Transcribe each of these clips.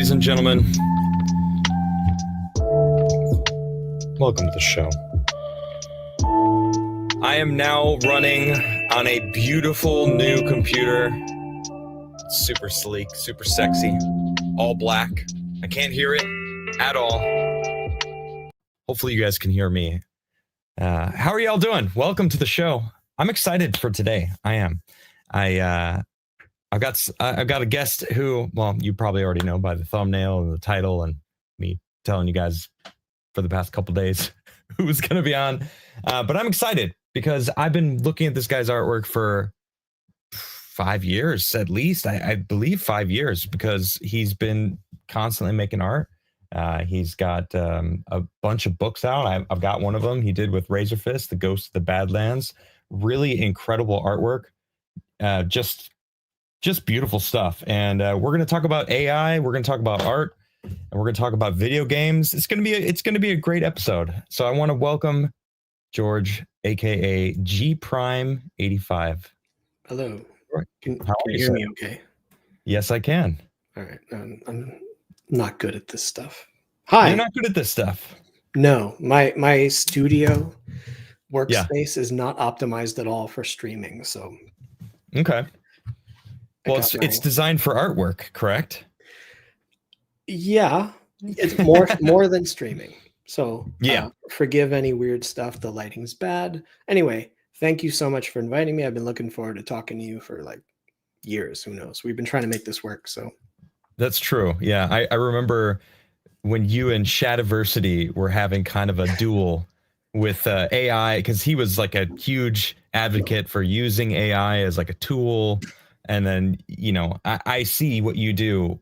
ladies and gentlemen. Welcome to the show. I am now running on a beautiful new computer. It's super sleek, super sexy, all black. I can't hear it at all. Hopefully you guys can hear me. How are y'all doing? Welcome to the show. I'm excited for today. I am. I've got a guest who, well, you probably already know by the thumbnail and the title and me telling you guys for the past couple days who's going to be on. But I'm excited because I've been looking at this guy's artwork for 5 years, at least. I believe 5 years, because he's been constantly making art. He's got a bunch of books out. I've got one of them he did with Razorfist, The Ghost of the Badlands. Really incredible artwork. Just beautiful stuff. And we're going to talk about AI. We're going to talk about art. And we're going to talk about video games. It's going to be a great episode. So I want to welcome George, aka G Prime 85. Hello. Can How you hear me okay? Yes, I can. All right. I'm not good at this stuff. Hi. You're not good at this stuff. No, my studio workspace is not optimized at all for streaming. So okay. Well, it's designed for artwork, correct? Yeah, it's more than streaming. So yeah, forgive any weird stuff. The lighting's bad. Anyway, thank you so much for inviting me. I've been looking forward to talking to you for like years. Who knows? We've been trying to make this work. So that's true. Yeah, I remember when you and Shadiversity were having kind of a duel with AI, because he was like a huge advocate for using AI as like a tool. And then, you know, I see what you do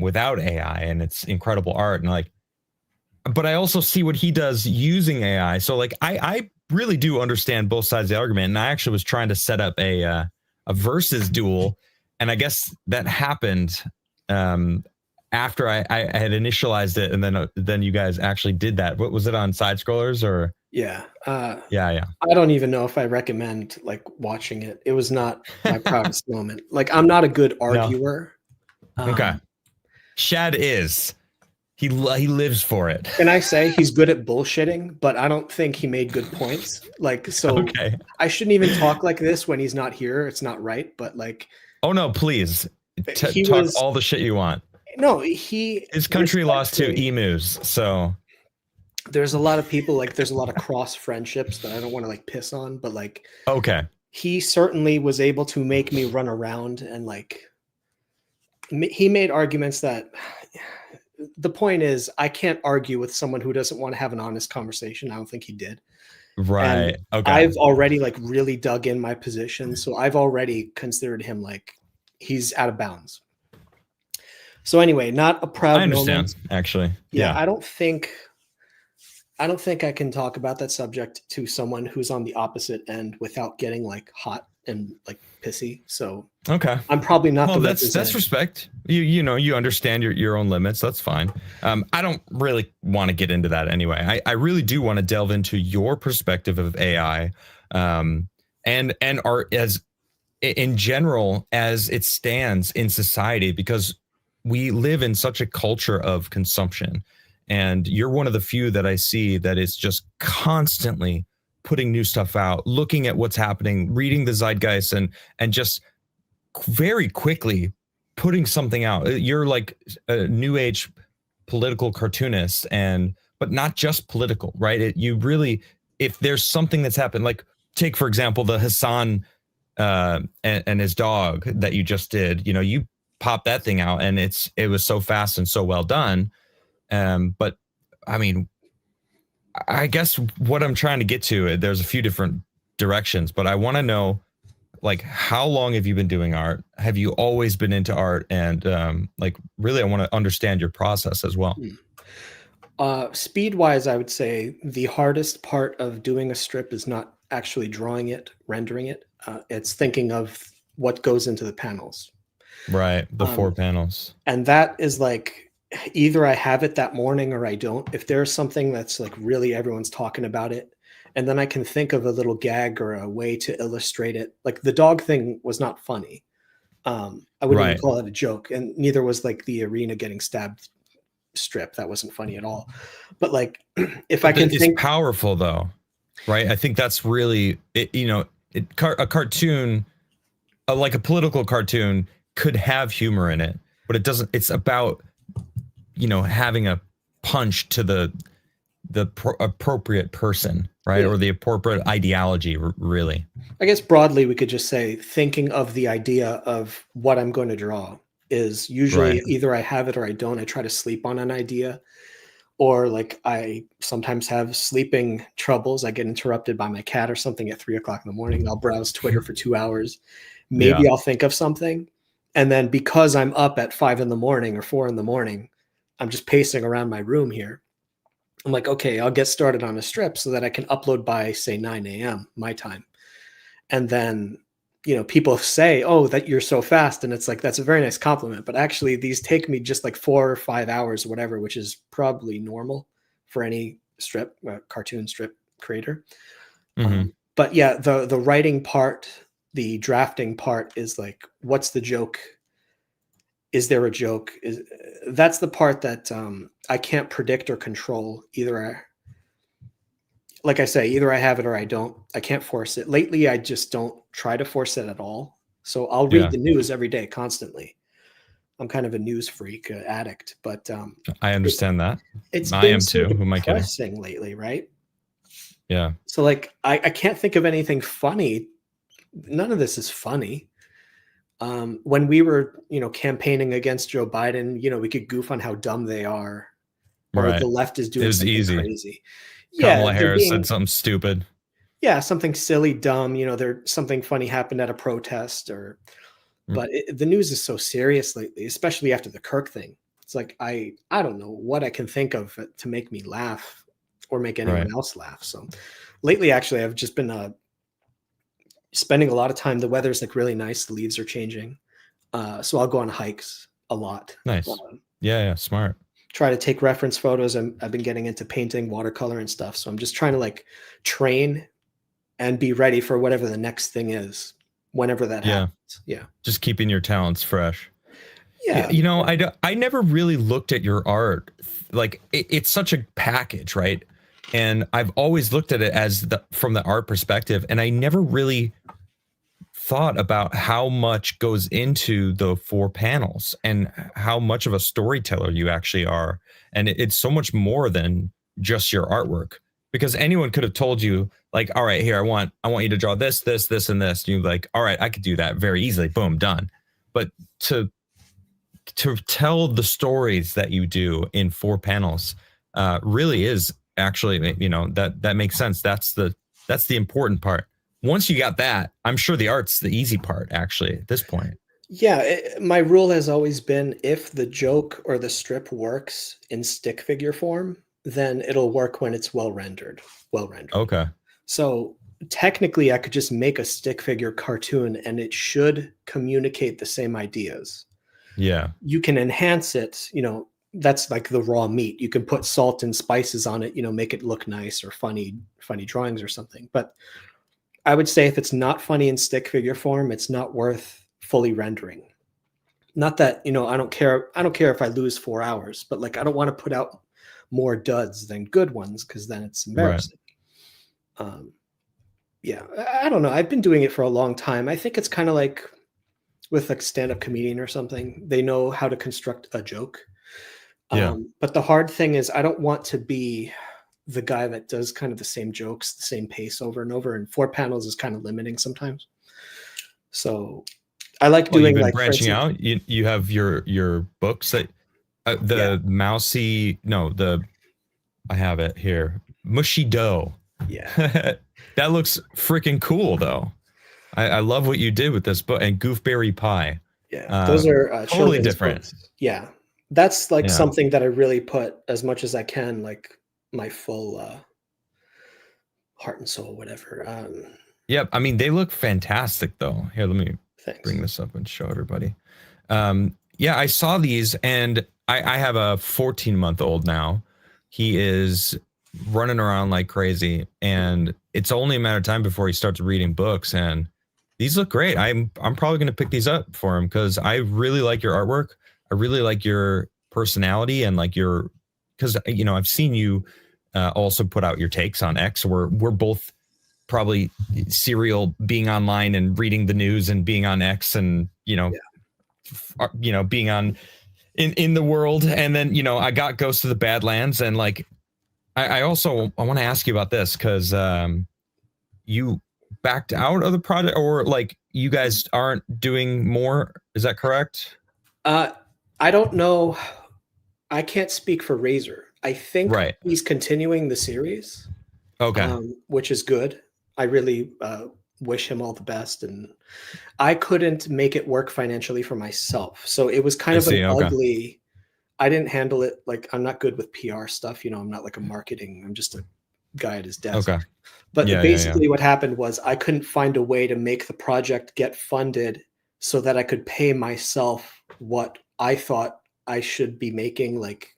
without AI, and it's incredible art. And like, but I also see what he does using AI. So like, I really do understand both sides of the argument. And I actually was trying to set up a versus duel. And I guess that happened after I had initialized it. And then you guys actually did that. What was it, on side scrollers or? Yeah. Yeah. I don't even know if I recommend like watching it. It was not my proudest moment. Like, I'm not a good arguer. No. Okay. Shad is. He lives for it. Can I say he's good at bullshitting, but I don't think he made good points. Like, so okay. I shouldn't even talk like this when he's not here. It's not right. But like, oh no, please talk all the shit you want. No, his country lost to emus, so there's a lot of people, like there's a lot of cross friendships that I don't want to like piss on, but like, okay, he certainly was able to make me run around, and like he made arguments that the point is I can't argue with someone who doesn't want to have an honest conversation. I don't think he did. Right. And okay. I've already like really dug in my position, so I've already considered him like he's out of bounds. So anyway, not a proud I understand, moment. Actually. Yeah, I don't think I can talk about that subject to someone who's on the opposite end without getting like hot and like pissy. So okay, I'm probably not. Well, that's respect. You know, you understand your own limits. That's fine. I don't really want to get into that anyway. I really do want to delve into your perspective of AI, and art as in general as it stands in society, because we live in such a culture of consumption. And you're one of the few that I see that is just constantly putting new stuff out, looking at what's happening, reading the zeitgeist, and just very quickly putting something out. You're like a new age political cartoonist, but not just political, right? You really, if there's something that's happened, like take for example the Hassan and his dog that you just did. You know, you pop that thing out, and it was so fast and so well done. But I mean, I guess what I'm trying to get to, there's a few different directions, but I want to know, like, how long have you been doing art? Have you always been into art? And like, really, I want to understand your process as well. Speed wise, I would say the hardest part of doing a strip is not actually drawing it, rendering it. It's thinking of what goes into the panels. Right. The 4 panels. And that is like, either I have it that morning or I don't. If there's something that's like really everyone's talking about it, and then I can think of a little gag or a way to illustrate it. Like the dog thing was not funny, I wouldn't even Right. call it a joke, and neither was like the arena getting stabbed strip. That wasn't funny at all. But like, if I But can it's think, powerful though, right? I think that's really it, a cartoon, like a political cartoon could have humor in it, but it doesn't. It's about, having a punch to the appropriate person, right? yeah, Or the appropriate ideology, really. I guess broadly we could just say thinking of the idea of what I'm going to draw is usually Right. either I have it or I don't. I try to sleep on an idea, or like I sometimes have sleeping troubles. I get interrupted by my cat or something at 3 o'clock in the morning. I'll browse Twitter for 2 hours. Yeah. Maybe I'll think of something. And then because I'm up at 5 in the morning or 4 in the morning, I'm just pacing around my room here. I'm like, okay, I'll get started on a strip so that I can upload by, say, 9 a.m. my time. And then, people say, oh, that you're so fast. And it's like, that's a very nice compliment. But actually, these take me just like 4 or 5 hours, or whatever, which is probably normal for any cartoon strip creator. Mm-hmm. But yeah, the writing part, the drafting part is like, what's the joke? Is there a joke? That's the part that I can't predict or control. Like I say, either I have it or I don't. I can't force it. Lately, I just don't try to force it at all. So I'll read Yeah. the news every day constantly. I'm kind of a news freak, addict, but I it, understand that. it's I been am so too. Who am I kidding? depressing lately, right? Yeah. So like I can't think of anything funny. None of this is funny. When we were, campaigning against Joe Biden, we could goof on how dumb they are, or the Right. left is It doing was something easy. crazy. Yeah, Kamala they're Harris said being something stupid. yeah, something silly, dumb, there something funny happened at a protest Mm. but the news is so serious lately, especially after the Kirk thing. It's like I don't know what I can think of to make me laugh or make anyone Right. else laugh. So lately, actually, I've just been spending a lot of time. The weather's like really nice. The leaves are changing. So I'll go on hikes a lot. Nice. Um, Yeah. Yeah. Smart. Try to take reference photos. I've been getting into painting, watercolor, and stuff. So I'm just trying to like train and be ready for whatever the next thing is, whenever that Yeah. happens. Yeah. Just keeping your talents fresh. Yeah, Yeah. I never really looked at your art. Like it's such a package, right? And I've always looked at it as from the art perspective, and I never really thought about how much goes into the 4 panels and how much of a storyteller you actually are. And it's so much more than just your artwork, because anyone could have told you like, all right, here, I want you to draw this, and this. And you're like, all right, I could do that very easily. Boom, done. But to tell the stories that you do in 4 panels really is actually, that makes sense. That's the important part. Once you got that, I'm sure the art's the easy part actually at this point. Yeah, my rule has always been if the joke or the strip works in stick figure form, then it'll work when it's well rendered. Well rendered. Okay. So technically, I could just make a stick figure cartoon and it should communicate the same ideas. Yeah. You can enhance it, that's like the raw meat. You can put salt and spices on it, make it look nice or funny drawings or something. But I would say if it's not funny in stick figure form, it's not worth fully rendering. Not that, I don't care. I don't care if I lose 4 hours, but like I don't want to put out more duds than good ones because then it's Right. embarrassing. Yeah, I don't know. I've been doing it for a long time. I think it's kind of like with like stand-up comedian or something. They know how to construct a joke. Yeah. But the hard thing is I don't want to be the guy that does kind of the same jokes, the same pace over and over. And 4 panels is kind of limiting sometimes. So I like Well, you've doing been like, for branching instance, out. You have your books that the mousy no the I have it here, Mushy Dough. yeah. That looks freaking cool though. I love what you did with this book, and Goofberry Pie. Yeah, those are Totally children's different. books. Yeah, that's like Yeah. something that I really put as much as I can, like my full heart and soul, whatever. Yep. I mean, they look fantastic though. Here, let me Thanks. bring this up and show everybody. Yeah, I saw these, and I have a 14-month-old now. He is running around like crazy, and it's only a matter of time before he starts reading books. And These look great. I'm probably going to pick these up for him because I really like your artwork. I really like your personality and like your, because I've seen you also put out your takes on X. We're both probably serial being online and reading the news and being on X and being on in the world. And then I got Ghost of the Badlands and like I also I want to ask you about this because you backed out of the project or like you guys aren't doing more. Is that correct? I don't know. I can't speak for Razor. I think Right. he's continuing the series, Okay. which is good. I really wish him all the best. And I couldn't make it work financially for myself. So it was kind I of an see. Okay. ugly, I didn't handle it. Like, I'm not good with PR stuff. I'm not like a marketing, I'm just a guy at his desk. Okay. But Yeah. Yeah. Yeah. basically what happened was I couldn't find a way to make the project get funded so that I could pay myself what I thought I should be making. Like,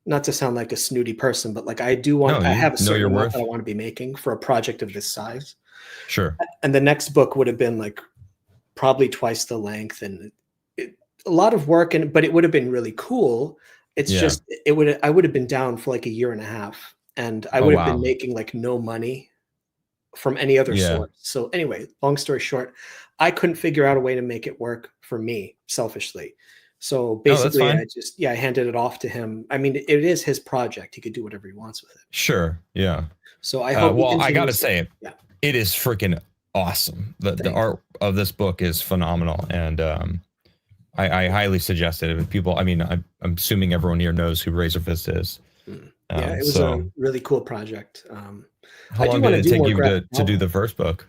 not to sound like a snooty person, but like No, I you have a know certain your amount that I worth. want to be making for a project of this size. Sure. And the next book would have been like probably twice the length and a lot of work, but it would have been really cool. It's Yeah. just I would have been down for like a year and a half, and I Oh would have been wow. making like no money from any other Yeah. source. So anyway, long story short, I couldn't figure out a way to make it work for me selfishly. So No, that's basically, fine. I handed it off to him. I mean, it is his project; he could do whatever he wants with it. Sure. Yeah. So I hope he Well, I gotta continues to. say, Yeah, it is freaking awesome. The thanks. art of this book is phenomenal, and I highly suggest it. If people, I mean, I'm assuming everyone here knows who Razorfist is. Yeah, it was a So really cool project. how I do long want did to it do take more you graphic to do novel. the first book?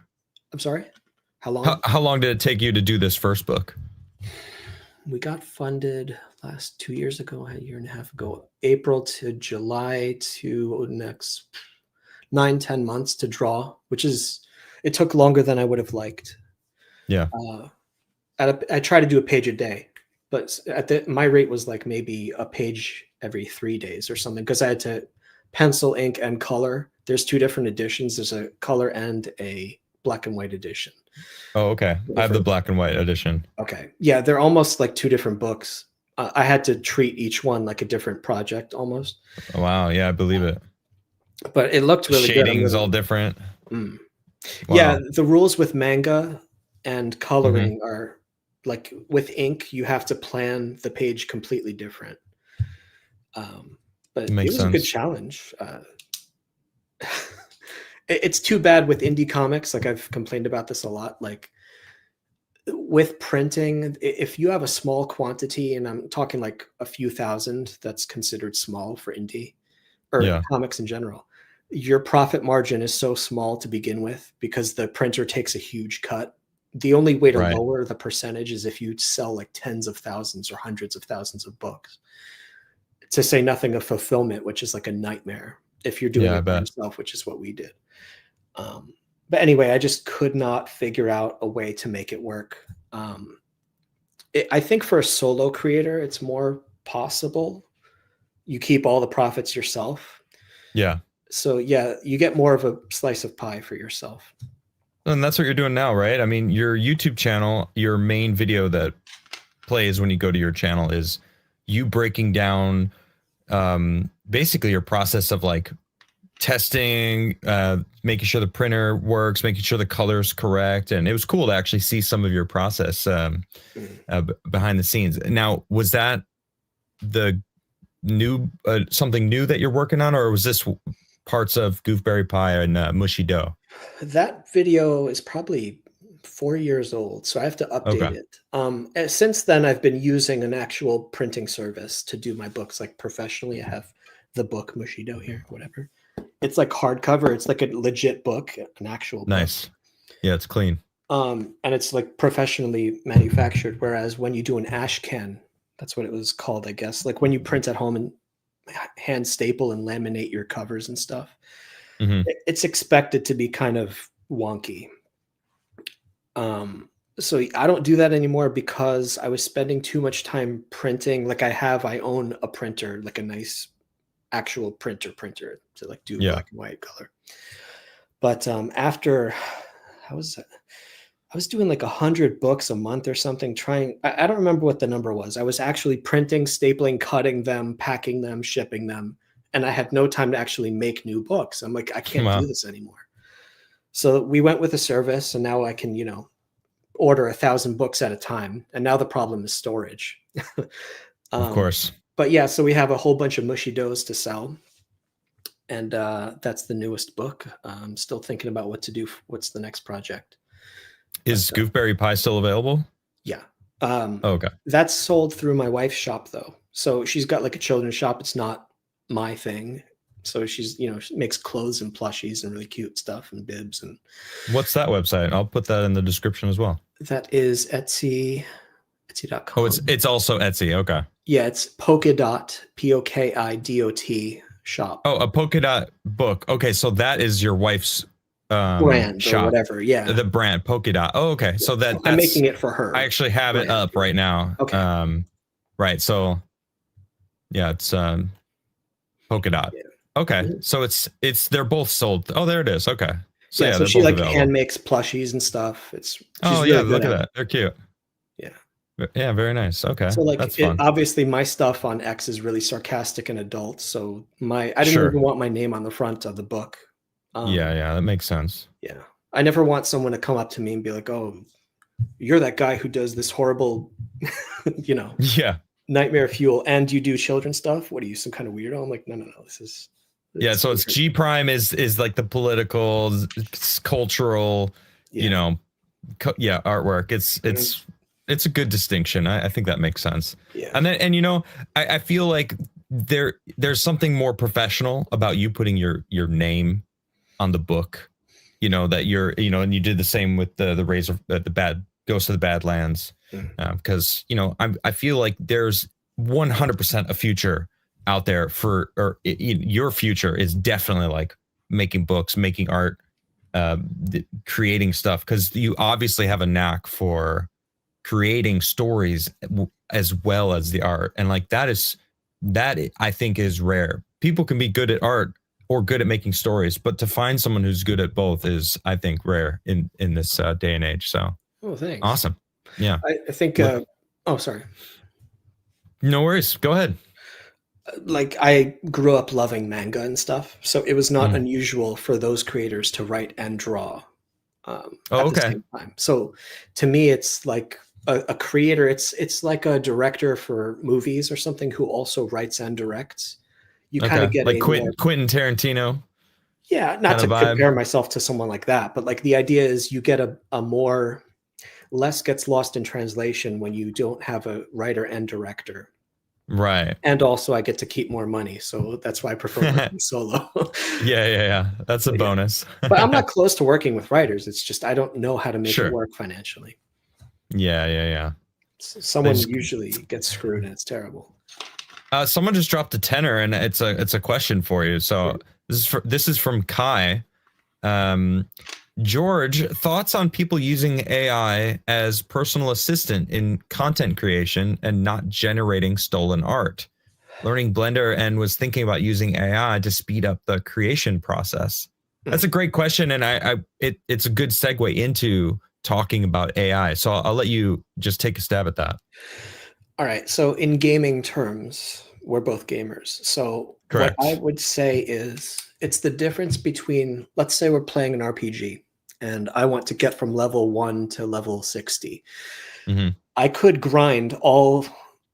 I'm sorry. How How, long? how long did it take you to do this first book? We got funded last 2 years ago, a year and a half ago, April to July to next 9-10 months to draw, it took longer than I would have liked. Yeah. I try to do a page a day, but my rate was like maybe a page every 3 days or something because I had to pencil, ink, and color. There's two different editions. There's a color and a black and white edition. Oh, okay. I have the black and white edition. Okay. Yeah, they're almost like two different books. I had to treat each one like a different project almost. Oh, wow. Yeah, I believe it. But it looked really good. Shading's all different. Mm. Yeah, Wow. the rules with manga and Mm-hmm. coloring are like with ink, you have to plan the page completely different. But it Makes was a good sense. challenge. It's too bad with indie comics. Like I've complained about this a lot. Like with printing, if you have a small quantity, and I'm talking like a few thousand, that's considered small for indie or Yeah. comics in general. Your profit margin is so small to begin with because the printer takes a huge cut. The only way to Right. lower the percentage is if you sell like tens of thousands or hundreds of thousands of books. To say nothing of fulfillment, which is like a nightmare if you're doing Yeah, I it by bet. yourself, which is what we did. But anyway, I just could not figure out a way to make it work. I think for a solo creator, it's more possible. You keep all the profits yourself. Yeah. So yeah, you get more of a slice of pie for yourself. And that's what you're doing now, right? I mean, your YouTube channel, your main video that plays when you go to your channel is you breaking down basically your process of like testing, making sure the printer works, making sure the color's correct. And it was cool to actually see some of your process behind the scenes. Now, was that the new something new that you're working on, or was this parts of Goofberry Pie and Mushy Dough? That video is probably 4 years old, so I have to update Okay. it. Since then, I've been using an actual printing service to do my books like professionally. I have the book Mushido here, whatever. It's like hardcover. It's like a legit book, an actual book. Nice. Yeah, it's clean. And it's like professionally manufactured. Whereas when you do an ash can, that's what it was called, I guess. Like when you print at home and hand staple and laminate your covers and stuff, Mm-hmm. it's expected to be kind of wonky. So I don't do that anymore because I was spending too much time printing. Like I own a printer, like a nice actual printer to like do Yeah. black and white color. But after, how was that? was doing like 100 books a month or something, trying, I don't remember what the number was. I was actually printing, stapling, cutting them, packing them, shipping them. And I had no time to actually make new books. I'm like, I can't Wow. do this anymore. So we went with a service, and now I can, order 1,000 books at a time. And now the problem is storage. Of course. But yeah, so we have a whole bunch of Mushy doughs to sell. And that's the newest book. I'm still thinking about what to do. What's the next project? Is Goofberry Pie still available? Yeah. Okay. That's sold through my wife's shop, though. So she's got like a children's shop. It's not my thing. So she's, she makes clothes and plushies and really cute stuff and bibs. And what's that website? I'll put that in the description as well. that is Etsy.com. Oh, it's also Etsy. Okay. Yeah, it's Polka Dot, Pokidot shop. Oh, a polka dot book. Okay, so that is your wife's brand shop. Or whatever. Yeah, the brand polka dot. Oh, okay. So I'm making it for her. I actually have it up right now. Okay. Right. So yeah, it's polka dot. Yeah. Okay. So they're both sold. Oh, there it is. Okay. So yeah, so she like hand makes plushies and stuff. Really look at that. They're cute. Yeah. Yeah, very nice. Okay. So like obviously my stuff on X is really sarcastic and adult. So I didn't even want my name on the front of the book. Yeah, that makes sense. Yeah. I never want someone to come up to me and be like, "Oh, you're that guy who does this horrible, yeah, nightmare fuel, and you do children's stuff. What are you, some kind of weirdo?" I'm like, no, this is. So it's G Prime is like the political, cultural, artwork. It's a good distinction. I think that makes sense. Yeah. And I feel like there's something more professional about you putting your name on the book, that you're, and you did the same with the Razor, the bad Ghost of the Badlands, because I feel like there's 100% a future out there your future is definitely like making books, making art, creating stuff, because you obviously have a knack for creating stories as well as the art, and like that I think is rare. People can be good at art or good at making stories, but to find someone who's good at both is, I think, rare in this day and age. So, thanks. Awesome. Yeah, I think. Sorry. No worries. Go ahead. Like I grew up loving manga and stuff, so it was not unusual for those creators to write and draw at the same time. So to me, it's like a creator. It's like a director for movies or something who also writes and directs. You kind of get like Quentin Tarantino. Yeah, not to compare myself to someone like that, but like the idea is you get a more less gets lost in translation when you don't have a writer and director. Right. And also I get to keep more money. So that's why I prefer working solo. Yeah. That's a bonus. But I'm not close to working with writers. It's just I don't know how to make it work financially. Yeah. Someone usually gets screwed and it's terrible. Someone just dropped a tenner, and it's a question for you. So this is from Kai. George, thoughts on people using AI as personal assistant in content creation and not generating stolen art? Learning Blender and was thinking about using AI to speed up the creation process. That's a great question, and it's a good segue into talking about AI. So I'll let you just take a stab at that. All right. So in gaming terms, we're both gamers. So Correct. What I would say is it's the difference between, let's say we're playing an RPG and I want to get from level 1 to level 60. I could grind all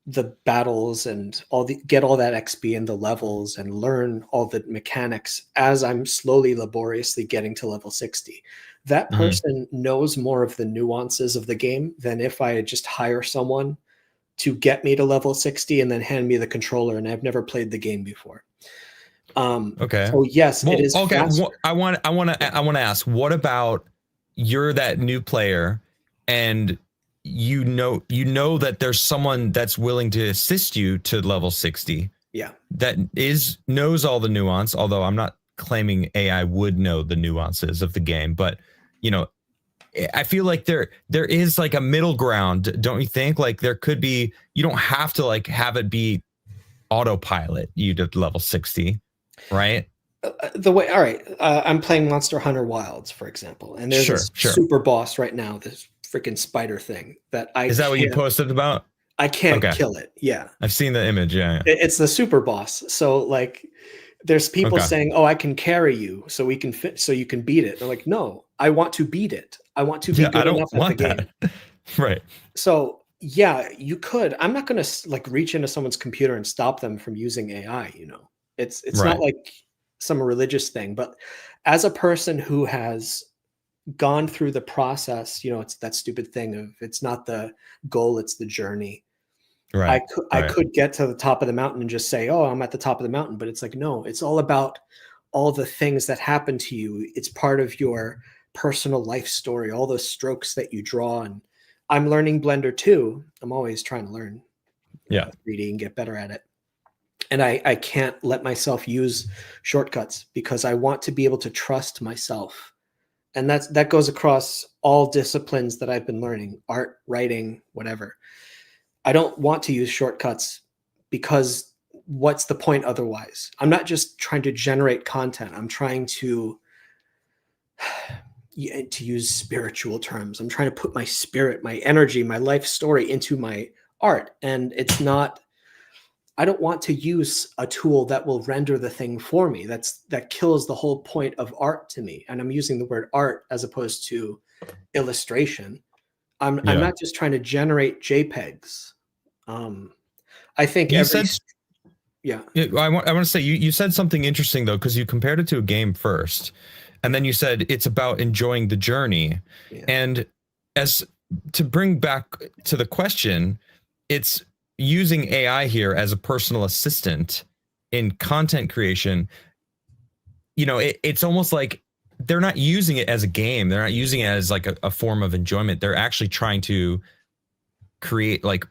the battles and get all that XP and the levels and learn all the mechanics as I'm slowly, laboriously getting to level 60. That person knows more of the nuances of the game than if I had just hire someone to get me to level 60 and then hand me the controller, and I've never played the game before. So yes, it is. Okay. I want to ask, what about you're that new player and you know that there's someone that's willing to assist you to level 60. Yeah. That knows all the nuance, although I'm not claiming AI would know the nuances of the game, but I feel like there is like a middle ground, don't you think? Like there could be, you don't have to like have it be autopilot you to level 60, right? The way, all right, I'm playing Monster Hunter Wilds, for example, and there's Sure, this sure. super boss right now, this freaking spider thing that Is that what you posted about? I can't Okay. kill it. Yeah. I've seen the image. Yeah. It's the super boss. So like there's people Okay. saying, "Oh, I can carry you so we can fit so you can beat it." They're like, "No, I want to beat it. I want to be Yeah, I good don't enough at the want game." that. Right. So, yeah, you could. I'm not going to like reach into someone's computer and stop them from using AI, you know. It's not Right. like some religious thing, but as a person who has gone through the process, you know, it's that stupid thing of it's not the goal, it's the journey. Right. I Right. could get to the top of the mountain and just say, "Oh, I'm at the top of the mountain," but it's like, no, it's all about all the things that happen to you. It's part of your personal life story, all the strokes that you draw. And I'm learning Blender too. I'm always trying to learn Yeah. 3D and get better at it. And I can't let myself use shortcuts because I want to be able to trust myself. And that goes across all disciplines that I've been learning, art, writing, whatever. I don't want to use shortcuts because what's the point otherwise? I'm not just trying to generate content. I'm trying to use spiritual terms. I'm trying to put my spirit, my energy, my life story into my art. And it's not, I don't want to use a tool that will render the thing for me. That kills the whole point of art to me. And I'm using the word art as opposed to illustration. I'm Yeah. not just trying to generate JPEGs. Um, I think You every said yeah. Yeah, I want to say you said something interesting though, because you compared it to a game first, and then you said it's about enjoying the journey. Yeah. And as to bring back to the question, it's using AI here as a personal assistant in content creation. You know, it's almost like they're not using it as a game. They're not using it as like a form of enjoyment. They're actually trying to create like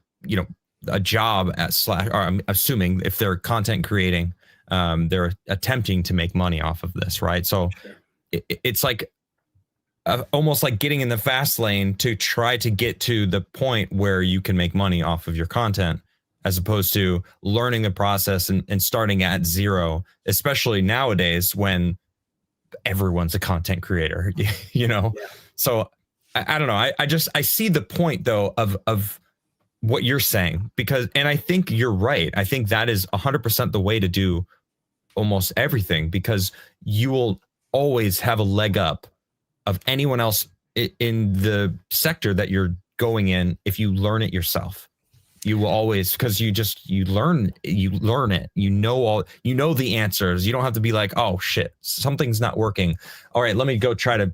a job at slash, or I'm assuming if they're content creating, they're attempting to make money off of this, right? So Sure. it's like almost like getting in the fast lane to try to get to the point where you can make money off of your content, as opposed to learning the process and starting at zero, especially nowadays when everyone's a content creator, you know? Yeah. So I don't know. I see the point though of what you're saying, because, and I think you're right. I think that is 100% the way to do almost everything, because you will always have a leg up of anyone else in the sector that you're going in if you learn it yourself. You will always, because you learn it, you know the answers. You don't have to be like, oh shit, something's not working, all right, let me go try to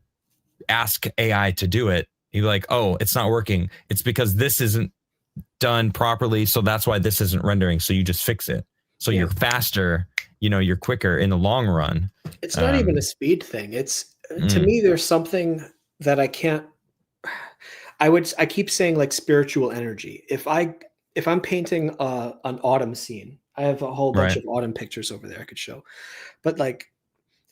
ask AI to do it. You're like, oh, it's not working, it's because this isn't done properly, so that's why this isn't rendering, so you just fix it, so Yeah. you're faster, you're quicker in the long run. It's not even a speed thing. It's to mm, me, there's something that I can't I keep saying like spiritual energy. If I'm painting an autumn scene, I have a whole bunch right. of autumn pictures over there I could show. But like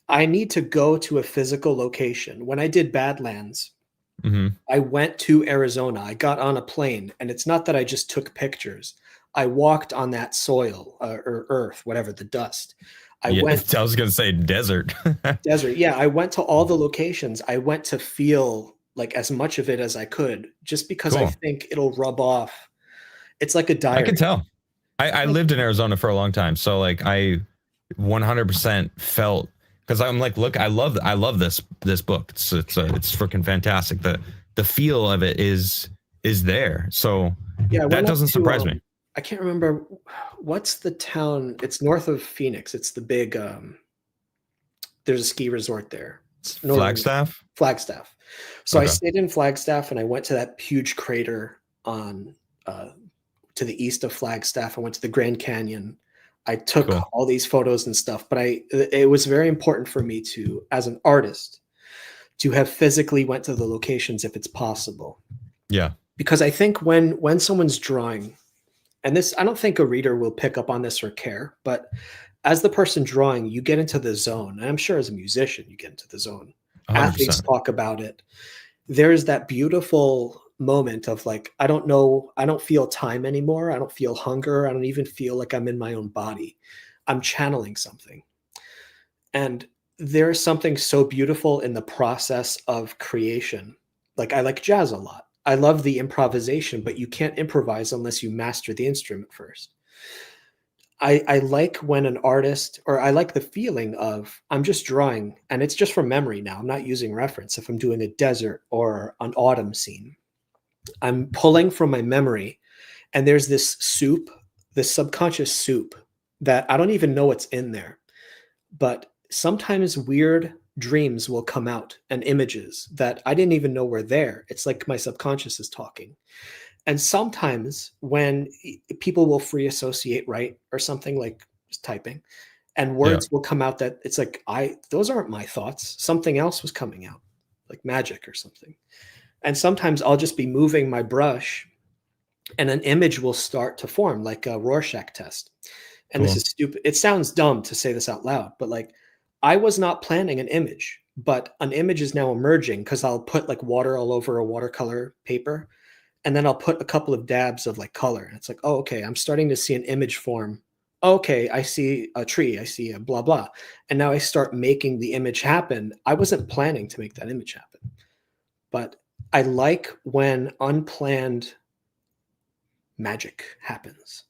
I need to go to a physical location. When I did Badlands, Mm-hmm. I went to Arizona. I got on a plane, and it's not that I just took pictures. I walked on that soil or earth, whatever, the dust. I Yeah, went I was gonna say desert. desert. Yeah, I went to all the locations. I went to feel like as much of it as I could, just because I Cool. think it'll rub off. It's like a I can diary. tell. I Like, lived in Arizona for a long time, so like I 100% felt, because I'm like, look, I love this book. It's freaking fantastic. The feel of it is there. So yeah, I that went up doesn't to surprise me. I can't remember what's the town. It's north of Phoenix. It's the big there's a ski resort there. It's northern Flagstaff. Flagstaff. So I Okay. stayed in Flagstaff and I went to that huge crater on to the east of Flagstaff. I went to the Grand Canyon. I took Cool. all these photos and stuff, but it was very important for me to, as an artist, to have physically went to the locations if it's possible. Yeah. Because I think when someone's drawing, and this I don't think a reader will pick up on this or care, but as the person drawing, you get into the zone. And I'm sure as a musician, you get into the zone. Athletes 100%. talk about it. There's that beautiful moment of like, I don't know, I don't feel time anymore. I don't feel hunger. I don't even feel like I'm in my own body. I'm channeling something. And there's something so beautiful in the process of creation. Like I like jazz a lot. I love the improvisation, but you can't improvise unless you master the instrument first. I like when an artist, or I like the feeling of I'm just drawing and it's just from memory now. I'm not using reference. If I'm doing a desert or an autumn scene, I'm pulling from my memory, and there's this soup, this subconscious soup that I don't even know what's in there. But sometimes weird dreams will come out and images that I didn't even know were there. It's like my subconscious is talking. And sometimes when people will free associate, right, or something like just typing, and Yeah. words will come out that it's like those aren't my thoughts. Something else was coming out, like magic or something. And sometimes I'll just be moving my brush and an image will start to form, like a Rorschach test. And this Cool. is stupid. It sounds dumb to say this out loud, but like I was not planning an image, but an image is now emerging because I'll put like water all over a watercolor paper, and then I'll put a couple of dabs of like color. And it's like, oh, okay, I'm starting to see an image form. Okay, I see a tree, I see a blah blah. And now I start making the image happen. I wasn't planning to make that image happen. But I like when unplanned magic happens.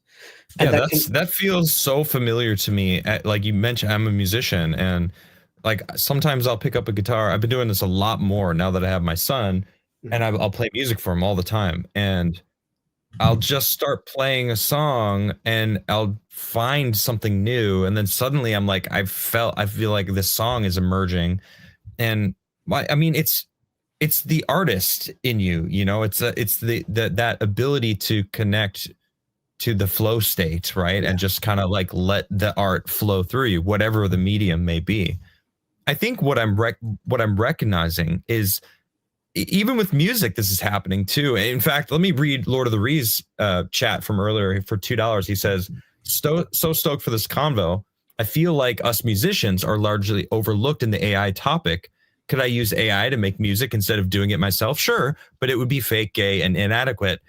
And Yeah, that can that feels so familiar to me. Like you mentioned, I'm a musician, and like sometimes I'll pick up a guitar. I've been doing this a lot more now that I have my son, and Mhm. I'll play music for him all the time. And I'll just start playing a song, and I'll find something new, and then suddenly I'm like, I feel like this song is emerging, and I mean, it's the artist in you, you know. It's the that ability to connect to the flow state, right? Yeah. And just kind of like let the art flow through you, whatever the medium may be. I think what I'm recognizing is even with music, this is happening too. In fact, let me read Lord of the Rings chat from earlier for $2. He says, so stoked for this convo. I feel like us musicians are largely overlooked in the AI topic. Could I use AI to make music instead of doing it myself? Sure, but it would be fake, gay, and inadequate.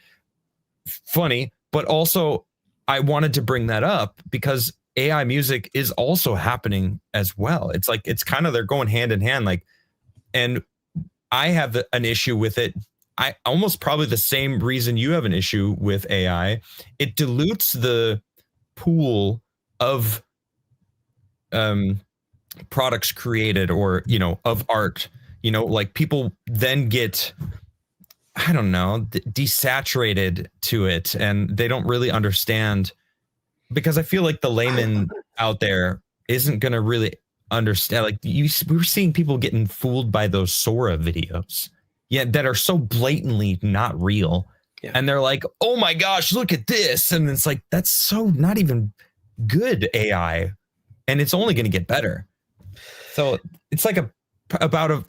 Funny, but also I wanted to bring that up because AI music is also happening as well. It's like it's kind of they're going hand in hand. Like, and I have an issue with it. I almost probably the same reason you have an issue with AI. It dilutes the pool of um, products created, or of art. Like people then get, I don't know, desaturated to it, and they don't really understand, because I feel like the layman out there isn't going to really understand. Like we were seeing people getting fooled by those Sora videos, yeah, that are so blatantly not real. Yeah. And they're like, oh my gosh, look at this. And it's like, that's so not even good AI. And it's only going to get better. So it's like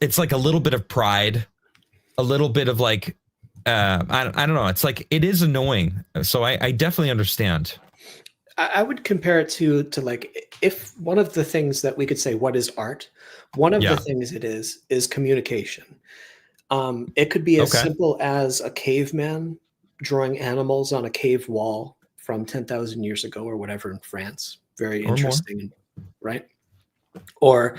it's like a little bit of pride, a little bit of like, I don't know. It's like, it is annoying. So I definitely understand. I would compare it to like if one of the things that we could say, what is art? One of the Yeah. things it is communication. It could be as Okay. simple as a caveman drawing animals on a cave wall from 10,000 years ago or whatever in France. Very Or more. interesting, right? Or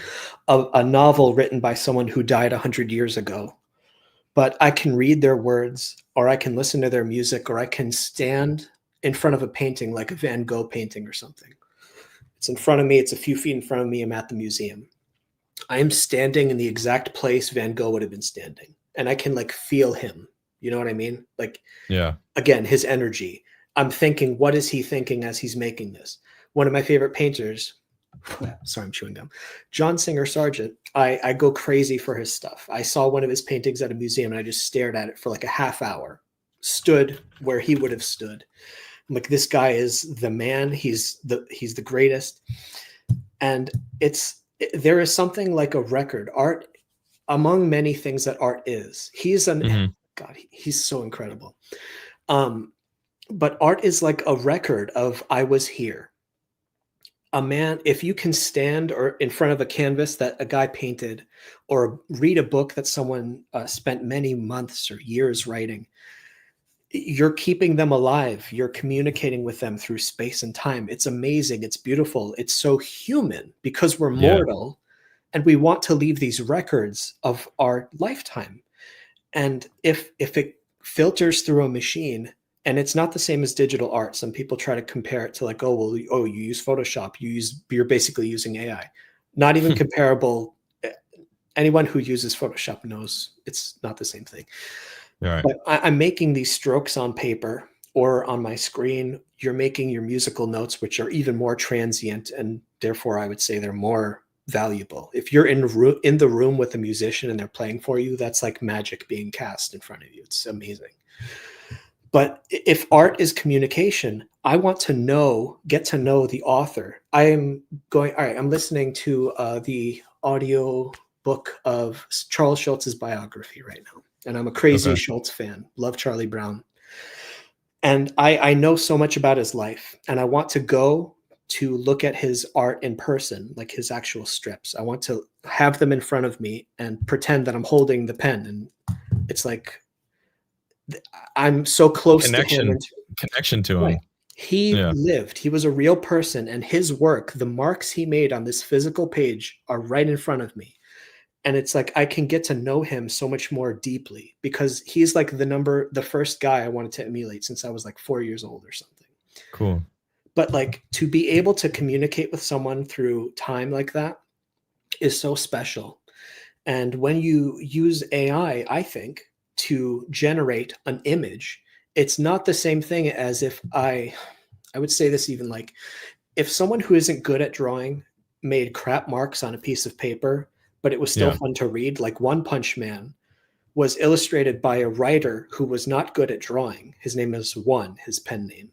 a novel written by someone who died 100 years ago. But I can read their words, or I can listen to their music, or I can stand in front of a painting like a Van Gogh painting or something. It's in front of me, it's a few feet in front of me, I'm at the museum. I am standing in the exact place Van Gogh would have been standing, and I can like feel him. You know what I mean? Like, Yeah. again, his energy. I'm thinking, what is he thinking as he's making this? One of my favorite painters, sorry, I'm chewing gum, John Singer Sargent. I go crazy for his stuff. I saw one of his paintings at a museum and I just stared at it for like a half hour, stood where he would have stood. I'm like, this guy is the man. He's the greatest. And there is something like a record. Art, among many things that art is. God, he's so incredible. But art is like a record of I was here. A man, if you can stand or in front of a canvas that a guy painted, or read a book that someone spent many months or years writing, you're keeping them alive. You're communicating with them through space and time. It's amazing. It's beautiful. It's so human because we're Yeah. mortal and we want to leave these records of our lifetime. And if it filters through a machine, and it's not the same as digital art. Some people try to compare it to like, oh, well, oh, you use Photoshop, you're basically using AI. Not even comparable. Anyone who uses Photoshop knows it's not the same thing. Right. But I'm making these strokes on paper or on my screen. You're making your musical notes, which are even more transient, and therefore I would say they're more valuable. If you're in the room with a musician and they're playing for you, that's like magic being cast in front of you. It's amazing. But if art is communication, I want to get to know the author. All right, I'm listening to the audio book of Charles Schultz's biography right now. And I'm a crazy Okay. Schultz fan, love Charlie Brown. And I know so much about his life, and I want to go to look at his art in person, like his actual strips. I want to have them in front of me and pretend that I'm holding the pen. And it's like, I'm so close to him. Connection to Right. him. He Yeah. lived, he was a real person, and his work, the marks he made on this physical page are right in front of me. And it's like I can get to know him so much more deeply because he's like the first guy I wanted to emulate since I was like 4 years old or something. Cool. But like to be able to communicate with someone through time like that is so special. And when you use AI, I think, to generate an image, it's not the same thing as if I would say this even like if someone who isn't good at drawing made crap marks on a piece of paper, but it was still Yeah. fun to read, like One Punch Man was illustrated by a writer who was not good at drawing. His name is One, his pen name.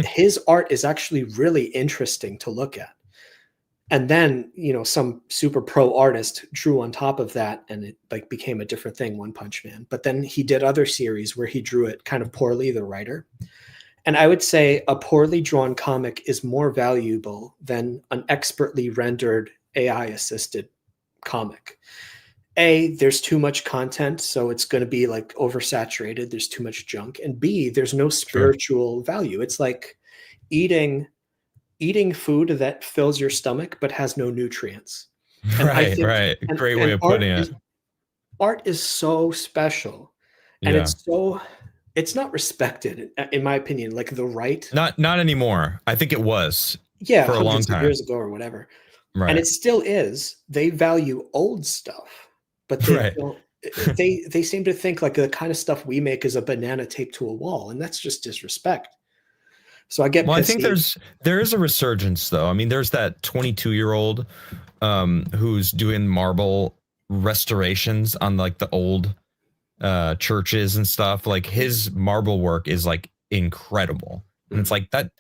His art is actually really interesting to look at. And then, some super pro artist drew on top of that and it like became a different thing, One Punch Man. But then he did other series where he drew it kind of poorly, the writer. And I would say a poorly drawn comic is more valuable than an expertly rendered AI assisted comic. There's too much content, so it's going to be like oversaturated. There's too much junk. And B, there's no Sure. spiritual value. It's like eating food that fills your stomach but has no nutrients. And I Right. think Right. Great way and of putting it. art is so special, and Yeah. it's not respected in my opinion, like the right. Not anymore. I think it was Yeah, for a long hundreds of time. years ago or whatever. And Right. it still is. They value old stuff, but they Right. don't they seem to think like the kind of stuff we make is a banana taped to a wall, and that's just disrespect. So I get Well, I think pissy. there is a resurgence though. I mean, there's that 22-year-old who's doing marble restorations on like the old churches and stuff. Like his marble work is like incredible. And it's like that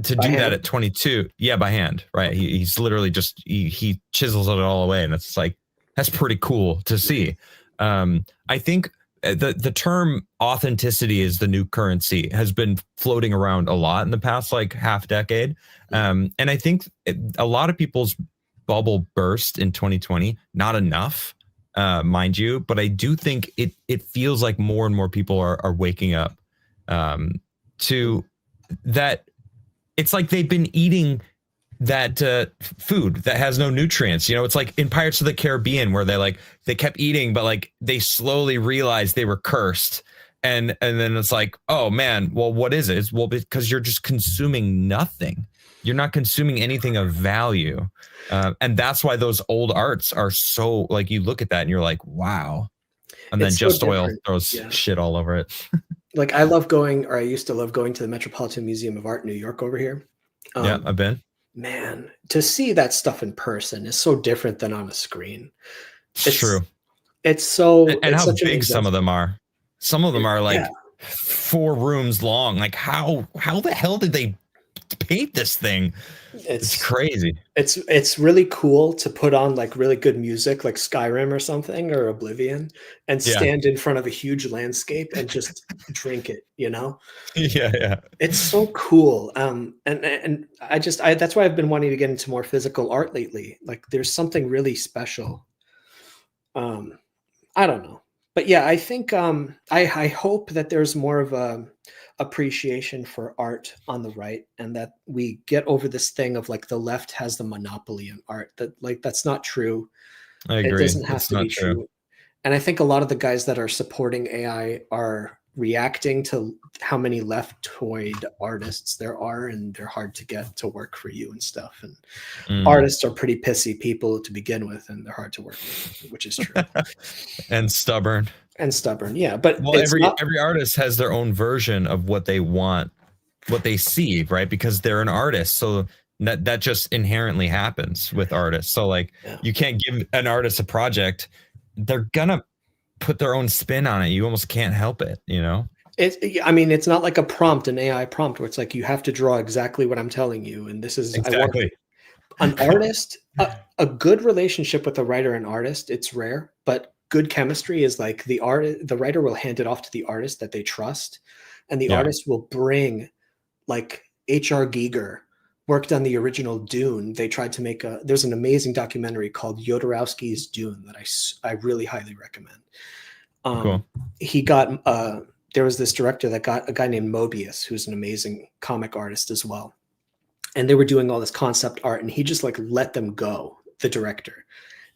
to By do that hand? at 22, yeah, by hand, right? He's literally just he chisels it all away, and it's like that's pretty cool to see. I think the term authenticity is the new currency has been floating around a lot in the past like half decade, and I think a lot of people's bubble burst in 2020. Not enough, mind you, but I do think it feels like more and more people are waking up to that. It's like they've been eating that food that has no nutrients. It's like in Pirates of the Caribbean where they kept eating, but like they slowly realized they were cursed. And then it's like, oh man, well, what is it? It's, well, because you're just consuming nothing. You're not consuming anything of value. And that's why those old arts are so like, you look at that and you're like, wow. And then It's so Just Oil different. throws Yeah. shit all over it. Like I used to love going to the Metropolitan Museum of Art in New York over here. Yeah, I've been. Man, to see that stuff in person is so different than on a screen. It's true. It's so And it's how such an big some of them investment. are. Some of them are like Yeah. 4 rooms long. Like how the hell did they paint this thing? It's crazy. It's really cool to put on like really good music like Skyrim or something or Oblivion and Yeah. stand in front of a huge landscape and just drink it, Yeah. It's so cool. And I that's why I've been wanting to get into more physical art lately. Like there's something really special. I don't know. But yeah, I think I hope that there's more of a appreciation for art on the right, and that we get over this thing of like the left has the monopoly on art. That like that's not true. I It agree. doesn't have It's to not be true. true. And I think a lot of the guys that are supporting AI are reacting to how many leftoid artists there are, and they're hard to get to work for you and stuff. And Mm. artists are pretty pissy people to begin with, and they're hard to work with, which is true. And stubborn. And stubborn, yeah. But Well, it's not. every artist has their own version of what they want, what they see, right? Because they're an artist, so that just inherently happens with artists. So like, Yeah. you can't give an artist a project; they're gonna put their own spin on it. You almost can't help it, you know? I mean, it's not like a prompt, an AI prompt, where it's like you have to draw exactly what I'm telling you, and this is I want Exactly. an artist. A good relationship with a writer and artist, it's rare, but good chemistry is like the writer will hand it off to the artist that they trust, and the Yeah. artist will bring, like H.R. Giger worked on the original Dune. They tried to make there's an amazing documentary called Jodorowsky's Dune that I really highly recommend. Cool. He got there was this director that got a guy named Mobius, who's an amazing comic artist as well. And they were doing all this concept art, and he just like let them go, the director.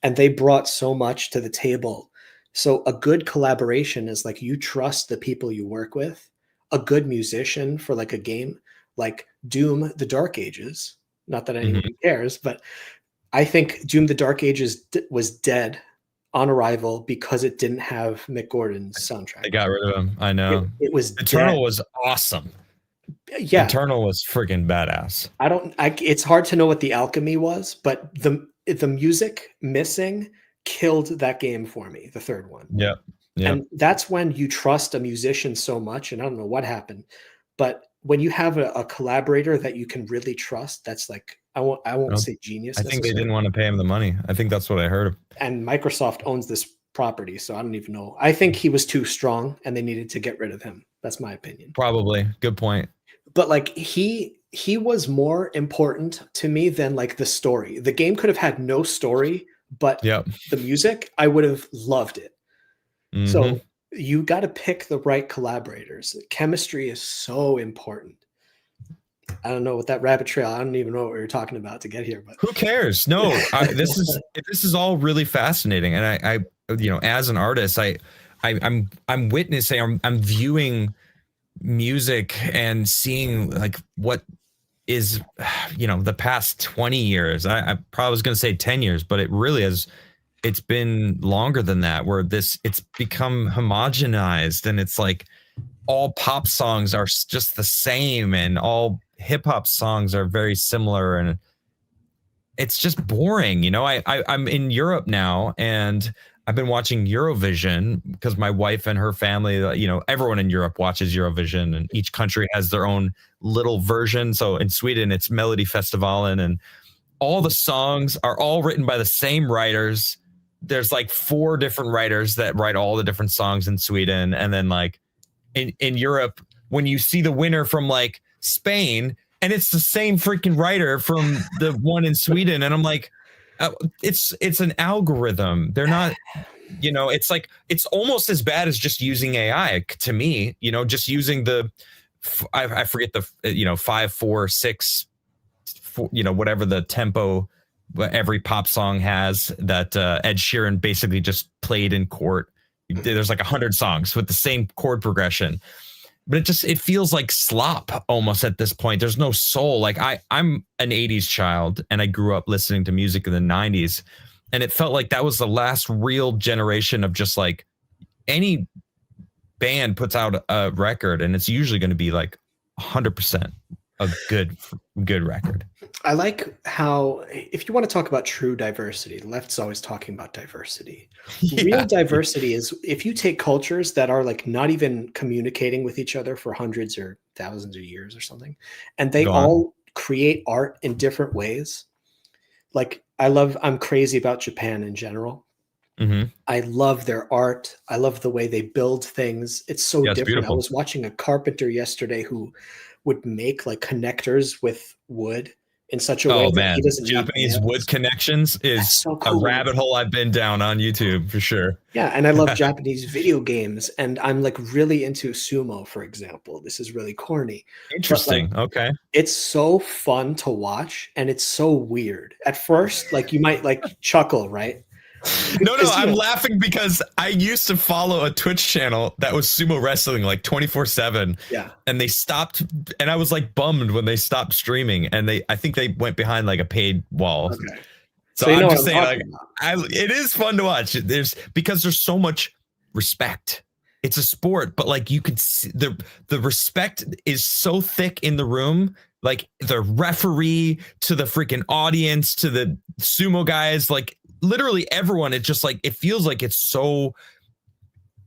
And they brought so much to the table. So a good collaboration is like you trust the people you work with. A good musician for like a game, like Doom, The Dark Ages. Not that anyone cares, but I think Doom, The Dark Ages was dead on arrival because it didn't have Mick Gordon's soundtrack. They got rid of him. I know. It was Eternal dead. was awesome. Yeah, Eternal was freaking badass. it's hard to know what the alchemy was, but the music missing killed that game for me, the third one. Yeah. Yeah. And that's when you trust a musician so much, and I don't know what happened, but when you have a collaborator that you can really trust, that's like I won't say genius. I think they didn't want to pay him the money. I think that's what I heard. And Microsoft owns this property, so I don't even know. I think he was too strong, and they needed to get rid of him. That's my opinion. Probably. Good point. But like he was more important to me than like the story. The game could have had no story, but the music, I would have loved it. So you got to pick the right collaborators. Chemistry is so important. I don't know what that rabbit trail. I don't even know what we were talking about to get here, but who cares? No, this is all really fascinating. And I you know, as an artist, I'm witnessing, I'm viewing music and seeing like what is, you know, the past 20 years. I probably was going to say 10 years, but it really has. It's been longer than that, where it's become homogenized, and it's like all pop songs are just the same, and all hip hop songs are very similar, and it's just boring. You know, I'm in Europe now, and I've been watching Eurovision because my wife and her family, you know, everyone in Europe watches Eurovision, and each country has their own little version. So in Sweden, it's Melodifestivalen, and all the songs are all written by the same writers. There's like 4 different writers that write all the different songs in Sweden. And then like in Europe, when you see the winner from like Spain, and it's the same freaking writer from the one in Sweden. And I'm like, it's an algorithm. They're not, you know, it's like, it's almost as bad as just using AI to me, you know, just using I forget the, you know, 5, 4, 6, you know, whatever the tempo every pop song has that Ed Sheeran basically just played in court. There's like 100 songs with the same chord progression, but it feels like slop almost at this point. There's no soul. Like I'm an 80s child, and I grew up listening to music in the 90s, and it felt like that was the last real generation of just like any band puts out a record, and it's usually going to be like 100% a good record. I like how, if you want to talk about true diversity, the left's always talking about diversity. Yeah. Real diversity is if you take cultures that are like not even communicating with each other for hundreds or thousands of years or something, and they all create art in different ways. Like I'm crazy about Japan in general. I love their art. I love the way they build things. It's so different. Beautiful. I was watching a carpenter yesterday who would make like connectors with wood, in such a way Oh that he man, doesn't need Japanese wood nails. connections That's is so a cool. rabbit hole I've been down on YouTube for sure. Yeah, and I love Japanese video games, and I'm like really into sumo, for example. This is really corny, but like Interesting. Okay. it's so fun to watch, and it's so weird. At first, like you might like chuckle, right? No, Because I'm laughing because I used to follow a Twitch channel that was sumo wrestling like 24/7, yeah, and they stopped, and I was like bummed when they stopped streaming, and I think they went behind like a paid wall. okay. So So you know I'm what just I'm saying, like, talking about. it is fun to watch. Because there's so much respect. It's a sport, but like you could see the respect is so thick in the room. Like the referee to the freaking audience to the sumo guys, like literally everyone. It just like it feels like it's so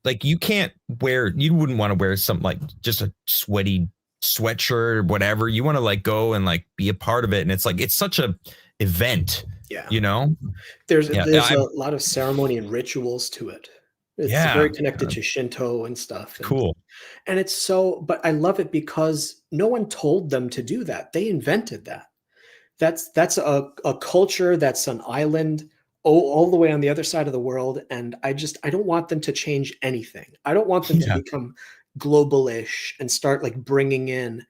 like you wouldn't want to wear something like just a sweaty sweatshirt or whatever. You want to like go and like be a part of it, and it's like it's such a event, Yeah. you know. There's a lot of ceremony and rituals to it. It's Yeah, very connected to Shinto and stuff, cool. and it's so. But I love it because no one told them to do that. They invented that. That's a culture that's an island all the way on the other side of the world, and I don't want them to change anything. I don't want them to Yeah, become globalish and start like bringing in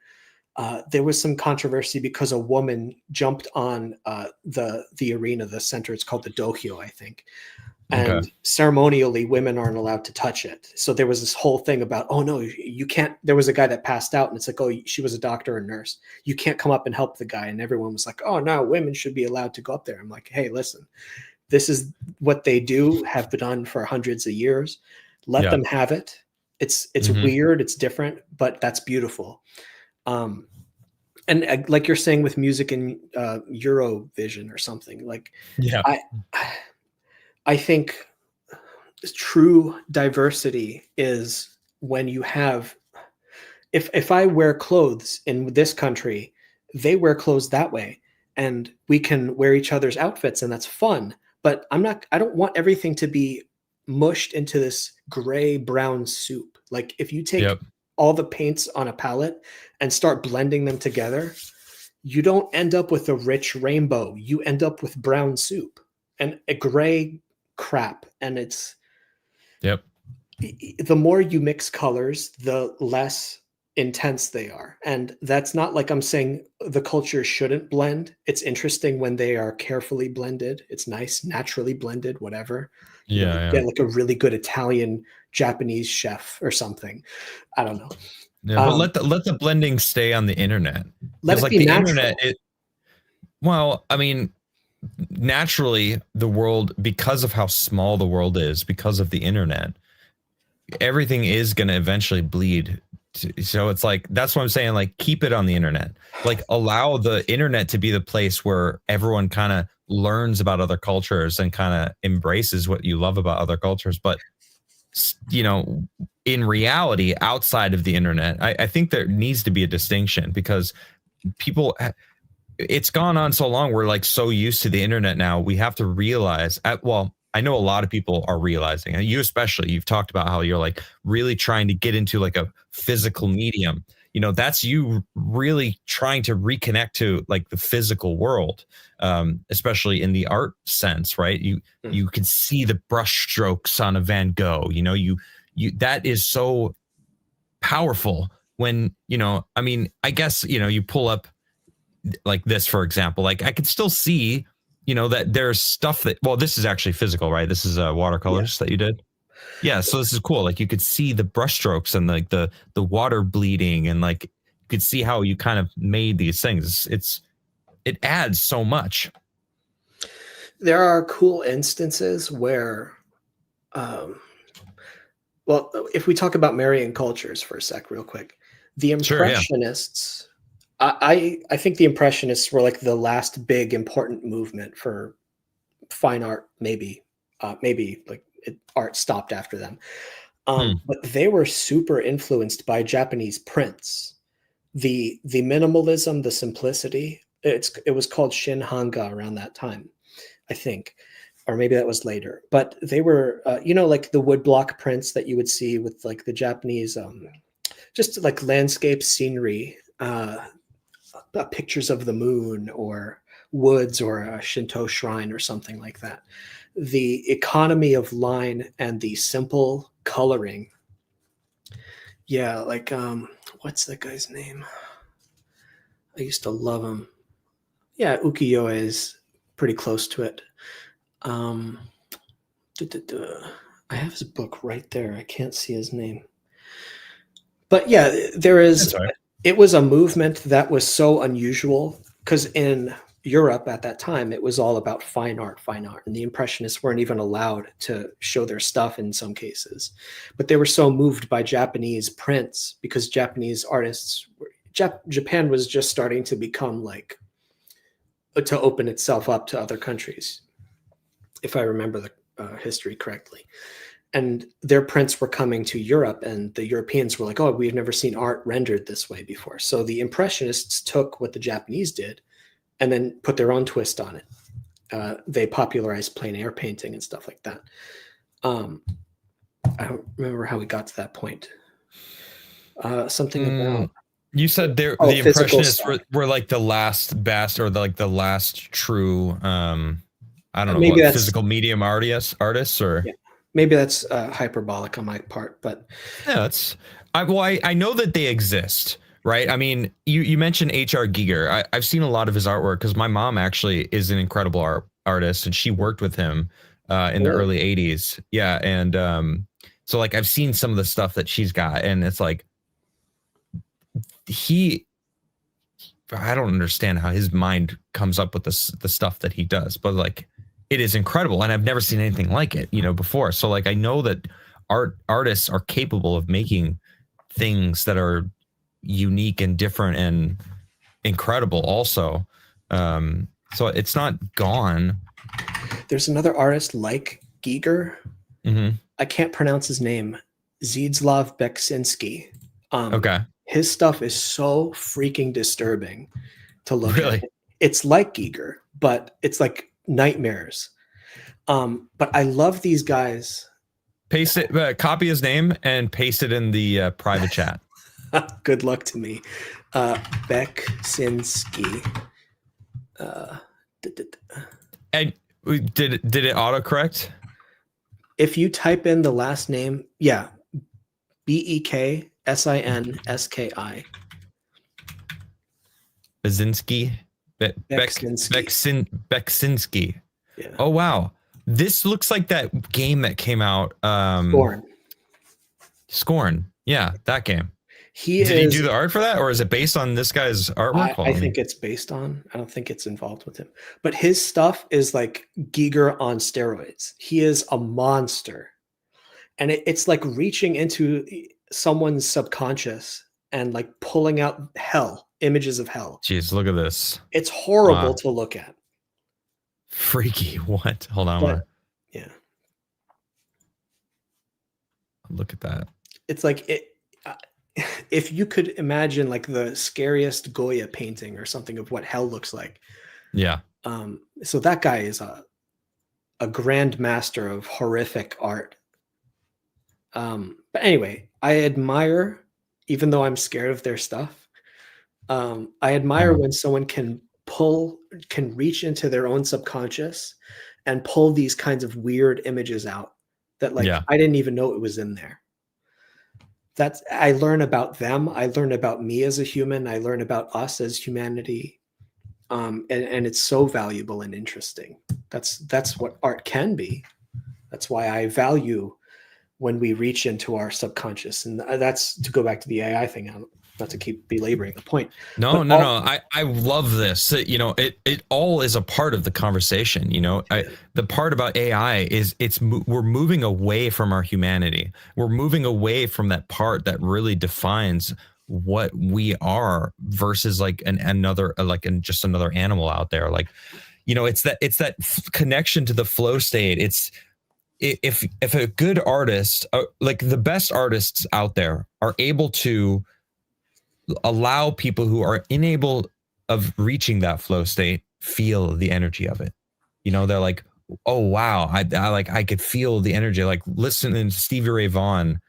there was some controversy because a woman jumped on the arena, the center. It's called the dohyo, I think. okay. And ceremonially, women aren't allowed to touch it. So there was this whole thing about, oh no, you can't. There was a guy that passed out, and it's like, oh, she was a doctor or nurse. You can't come up and help the guy. And everyone was like, oh no, women should be allowed to go up there. I'm like, hey, listen, this is what they do, have been done for hundreds of years. Let Yeah. them have it. It's Mhm. weird, it's different, but that's beautiful. Um, and like you're saying with music and Eurovision or something, like Yeah. I I think true diversity is when you have if I wear clothes in this country, they wear clothes that way, and we can wear each other's outfits, and that's fun. But I don't want everything to be mushed into this gray brown soup. Like if you take Yep. all the paints on a palette and start blending them together, you don't end up with a rich rainbow. You end up with brown soup and a gray crap. And it's Yep. the more you mix colors, the less intense they are. And that's not like I'm saying the culture shouldn't blend. It's interesting when they are carefully blended. It's nice, naturally blended, whatever. You know, Yeah. you Yeah. get like a really good Italian Japanese chef or something. I don't know. Yeah. But let the blending stay on the internet, Let because it like be the natural. internet, well, I mean, naturally the world, because of how small the world is, because of the internet, everything is going to eventually bleed. So it's like that's what I'm saying, like keep it on the internet, like allow the internet to be the place where everyone kind of learns about other cultures and kind of embraces what you love about other cultures. But you know, in reality, outside of the internet, I think there needs to be a distinction, because people, it's gone on so long, we're like so used to the internet now, we have to realize, well, I know a lot of people are realizing, and you especially, you've talked about how you're like really trying to get into like a physical medium. You know, that's you really trying to reconnect to like the physical world, especially in the art sense, right? You can see the brush strokes on a Van Gogh. You know, you that is so powerful when, you know, I mean, I guess, you know, you pull up like this, for example, like I could still see, you know, that there's stuff that, well, this is actually physical, right? This is Yeah. watercolors that you did. Yeah. So this is cool. Like you could see the brushstrokes and like the water bleeding, and like you could see how you kind of made these things. It adds so much. There are cool instances where, um, well, if we talk about Marian cultures for a sec, real quick, the Sure. Yeah. Impressionists, I think the Impressionists were like the last big important movement for fine art, maybe like art stopped after them. Hmm. But they were super influenced by Japanese prints. The minimalism, the simplicity. It was called Shin Hanga around that time, I think, or maybe that was later. But they were, you know, like the woodblock prints that you would see with like the Japanese, just like landscape scenery. pictures of the moon or woods or a Shinto shrine or something like that. The economy of line and the simple coloring. Yeah, like what's that guy's name? I used to love him. Yeah, ukiyo-e is pretty close to it. Um, I have his book right there. I can't see his name. But yeah, there is. It was a movement that was so unusual because in Europe at that time, it was all about fine art, and the Impressionists weren't even allowed to show their stuff in some cases. But they were so moved by Japanese prints because Japanese artists, Japan was just starting to become like to open itself up to other countries, if I remember the history correctly. And their prints were coming to Europe, and the Europeans were like, oh, we've never seen art rendered this way before. So the Impressionists took what the Japanese did and then put their own twist on it. They popularized plein air painting and stuff like that. I don't remember how we got to that point. Something about... You said the Impressionists were like the last best, or the last true, I don't know, maybe what, physical medium artists, or... Yeah. Maybe that's hyperbolic on my part, but yeah, I know that they exist, right? I mean, you mentioned H.R. Giger. I've seen a lot of his artwork because my mom actually is an incredible artist, and she worked with him in the early 80s. Yeah, and so like I've seen some of the stuff that she's got, and it's like I don't understand how his mind comes up with the stuff that he does, but like, it is incredible, and I've never seen anything like it, before. So like, I know that artists are capable of making things that are unique and different and incredible also. So it's not gone. There's another artist like Giger. Mm-hmm. I can't pronounce his name. Zdzisław Beksinski. Okay. His stuff is so freaking disturbing to look at. It's like Giger, but it's like nightmares. But I love these guys. Paste it, copy his name and paste it in the private chat. Good luck to me. Beksinski. And did it autocorrect? If you type in the last name, yeah, Beksinski. Beksinski. Beksinski. Yeah. Oh wow, this looks like that game that came out. Scorn. Yeah, that game. Did he do the art for that, or is it based on this guy's artwork? I think it's based on. I don't think it's involved with him. But his stuff is like Giger on steroids. He is a monster, and it's like reaching into someone's subconscious and like pulling out images of hell. Jeez, look at this. It's horrible to look at. Freaky. What? Hold on. Yeah. Look at that. It's like if you could imagine like the scariest Goya painting or something of what hell looks like. Yeah. So that guy is a grand master of horrific art. But anyway, I admire, even though I'm scared of their stuff, I admire when someone can reach into their own subconscious and pull these kinds of weird images out that I didn't even know it was in there. I learn about them. I learn about me as a human. I learn about us as humanity. And it's so valuable and interesting. That's what art can be. That's why I value when we reach into our subconscious. And that's to go back to the AI thing, not to keep belaboring the point. No. I love this. It all is a part of the conversation. The part about AI is we're moving away from our humanity. We're moving away from that part that really defines what we are versus like just another animal out there. Like, it's that connection to the flow state. It's if a good artist, like the best artists out there, are able to allow people who are unable of reaching that flow state feel the energy of it. They're like, oh wow, I could feel the energy. Like listening to Stevie Ray Vaughan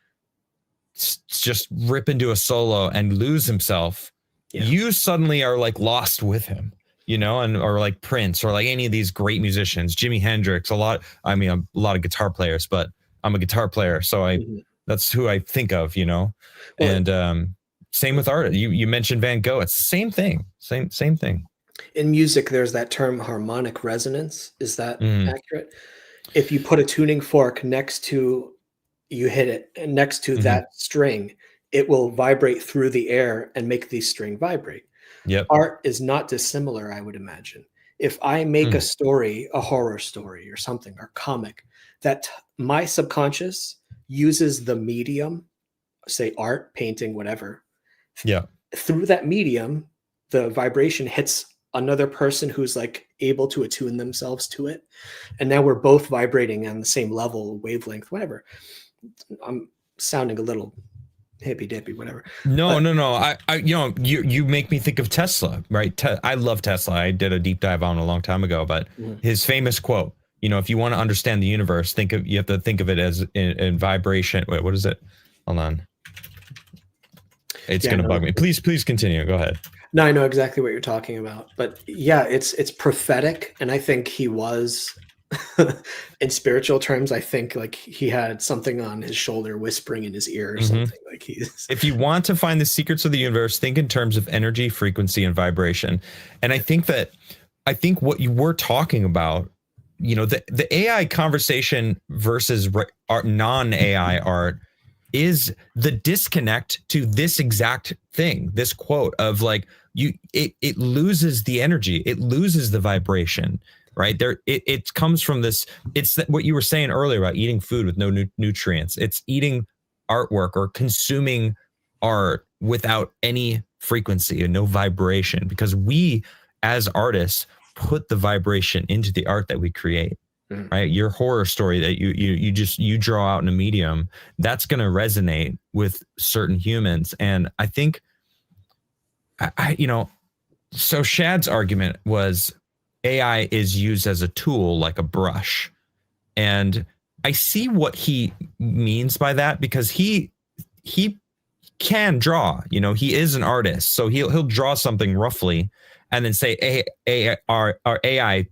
just rip into a solo and lose himself Yeah. you suddenly are like lost with him, you know, and or like Prince or like any of these great musicians, Jimi Hendrix, I mean, a lot of guitar players, but I'm a guitar player, so Mhm. that's who I think of, you know. Well, And same with art. You mentioned Van Gogh. It's the same thing. Same thing. in music, there's that term harmonic resonance. Is that Mm, accurate? If you put a tuning fork next to you hit it and next to hmm. that string, it will vibrate through the air and make the string vibrate. Yep. Art is not dissimilar, I would imagine. If I make a Mm, story, a horror story or something, or comic, that my subconscious uses the medium, say art, painting, whatever, yeah. through that medium, the vibration hits another person who's like able to attune themselves to it. And now we're both vibrating on the same level, wavelength, whatever. I'm sounding a little hippy dippy, whatever. No, But no, no. You know, you make me think of Tesla, right? I love Tesla. I did a deep dive on him a long time ago, but mhm. his famous quote, you know, if you want to understand the universe, you have to think of it as in vibration. Wait, what is it? Hold on. It's Yeah, going to no, bug me. Please continue. Go ahead. no, I know exactly what you're talking about. But yeah, it's prophetic, and I think he was, in spiritual terms, I think like he had something on his shoulder whispering in his ear or Hmm. something. Like he's If you want to find the secrets of the universe, think in terms of energy, frequency, and vibration. And I think what you were talking about, you know, the AI conversation versus art, non-AI art is the disconnect to this exact thing, this quote of like it loses the energy, it loses the vibration, right there. It comes from this. It's what you were saying earlier about eating food with no nutrients. It's eating artwork or consuming art without any frequency and no vibration, because we as artists put the vibration into the art that we create. Mhm. Right, your horror story that you draw out in a medium, that's going to resonate with certain humans. And I think you know, so Shad's argument was AI is used as a tool like a brush. And I see what he means by that, because he can draw, you know, he is an artist, so he'll draw something roughly and then say, hey, our AI,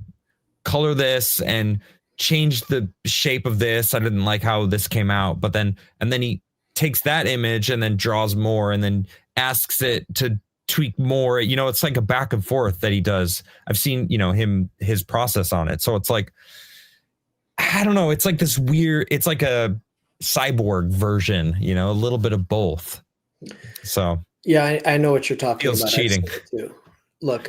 color this and change the shape of this. I didn't like how this came out, but then and then he takes that image and then draws more and then asks it to tweak more. You know, it's like a back and forth that he does. I've seen, you know, his process on it. So it's like, I don't know, it's like this weird, it's like a cyborg version, you know, a little bit of both. So Yeah, I know what you're talking feels about. I've cheating. seen it too. Look,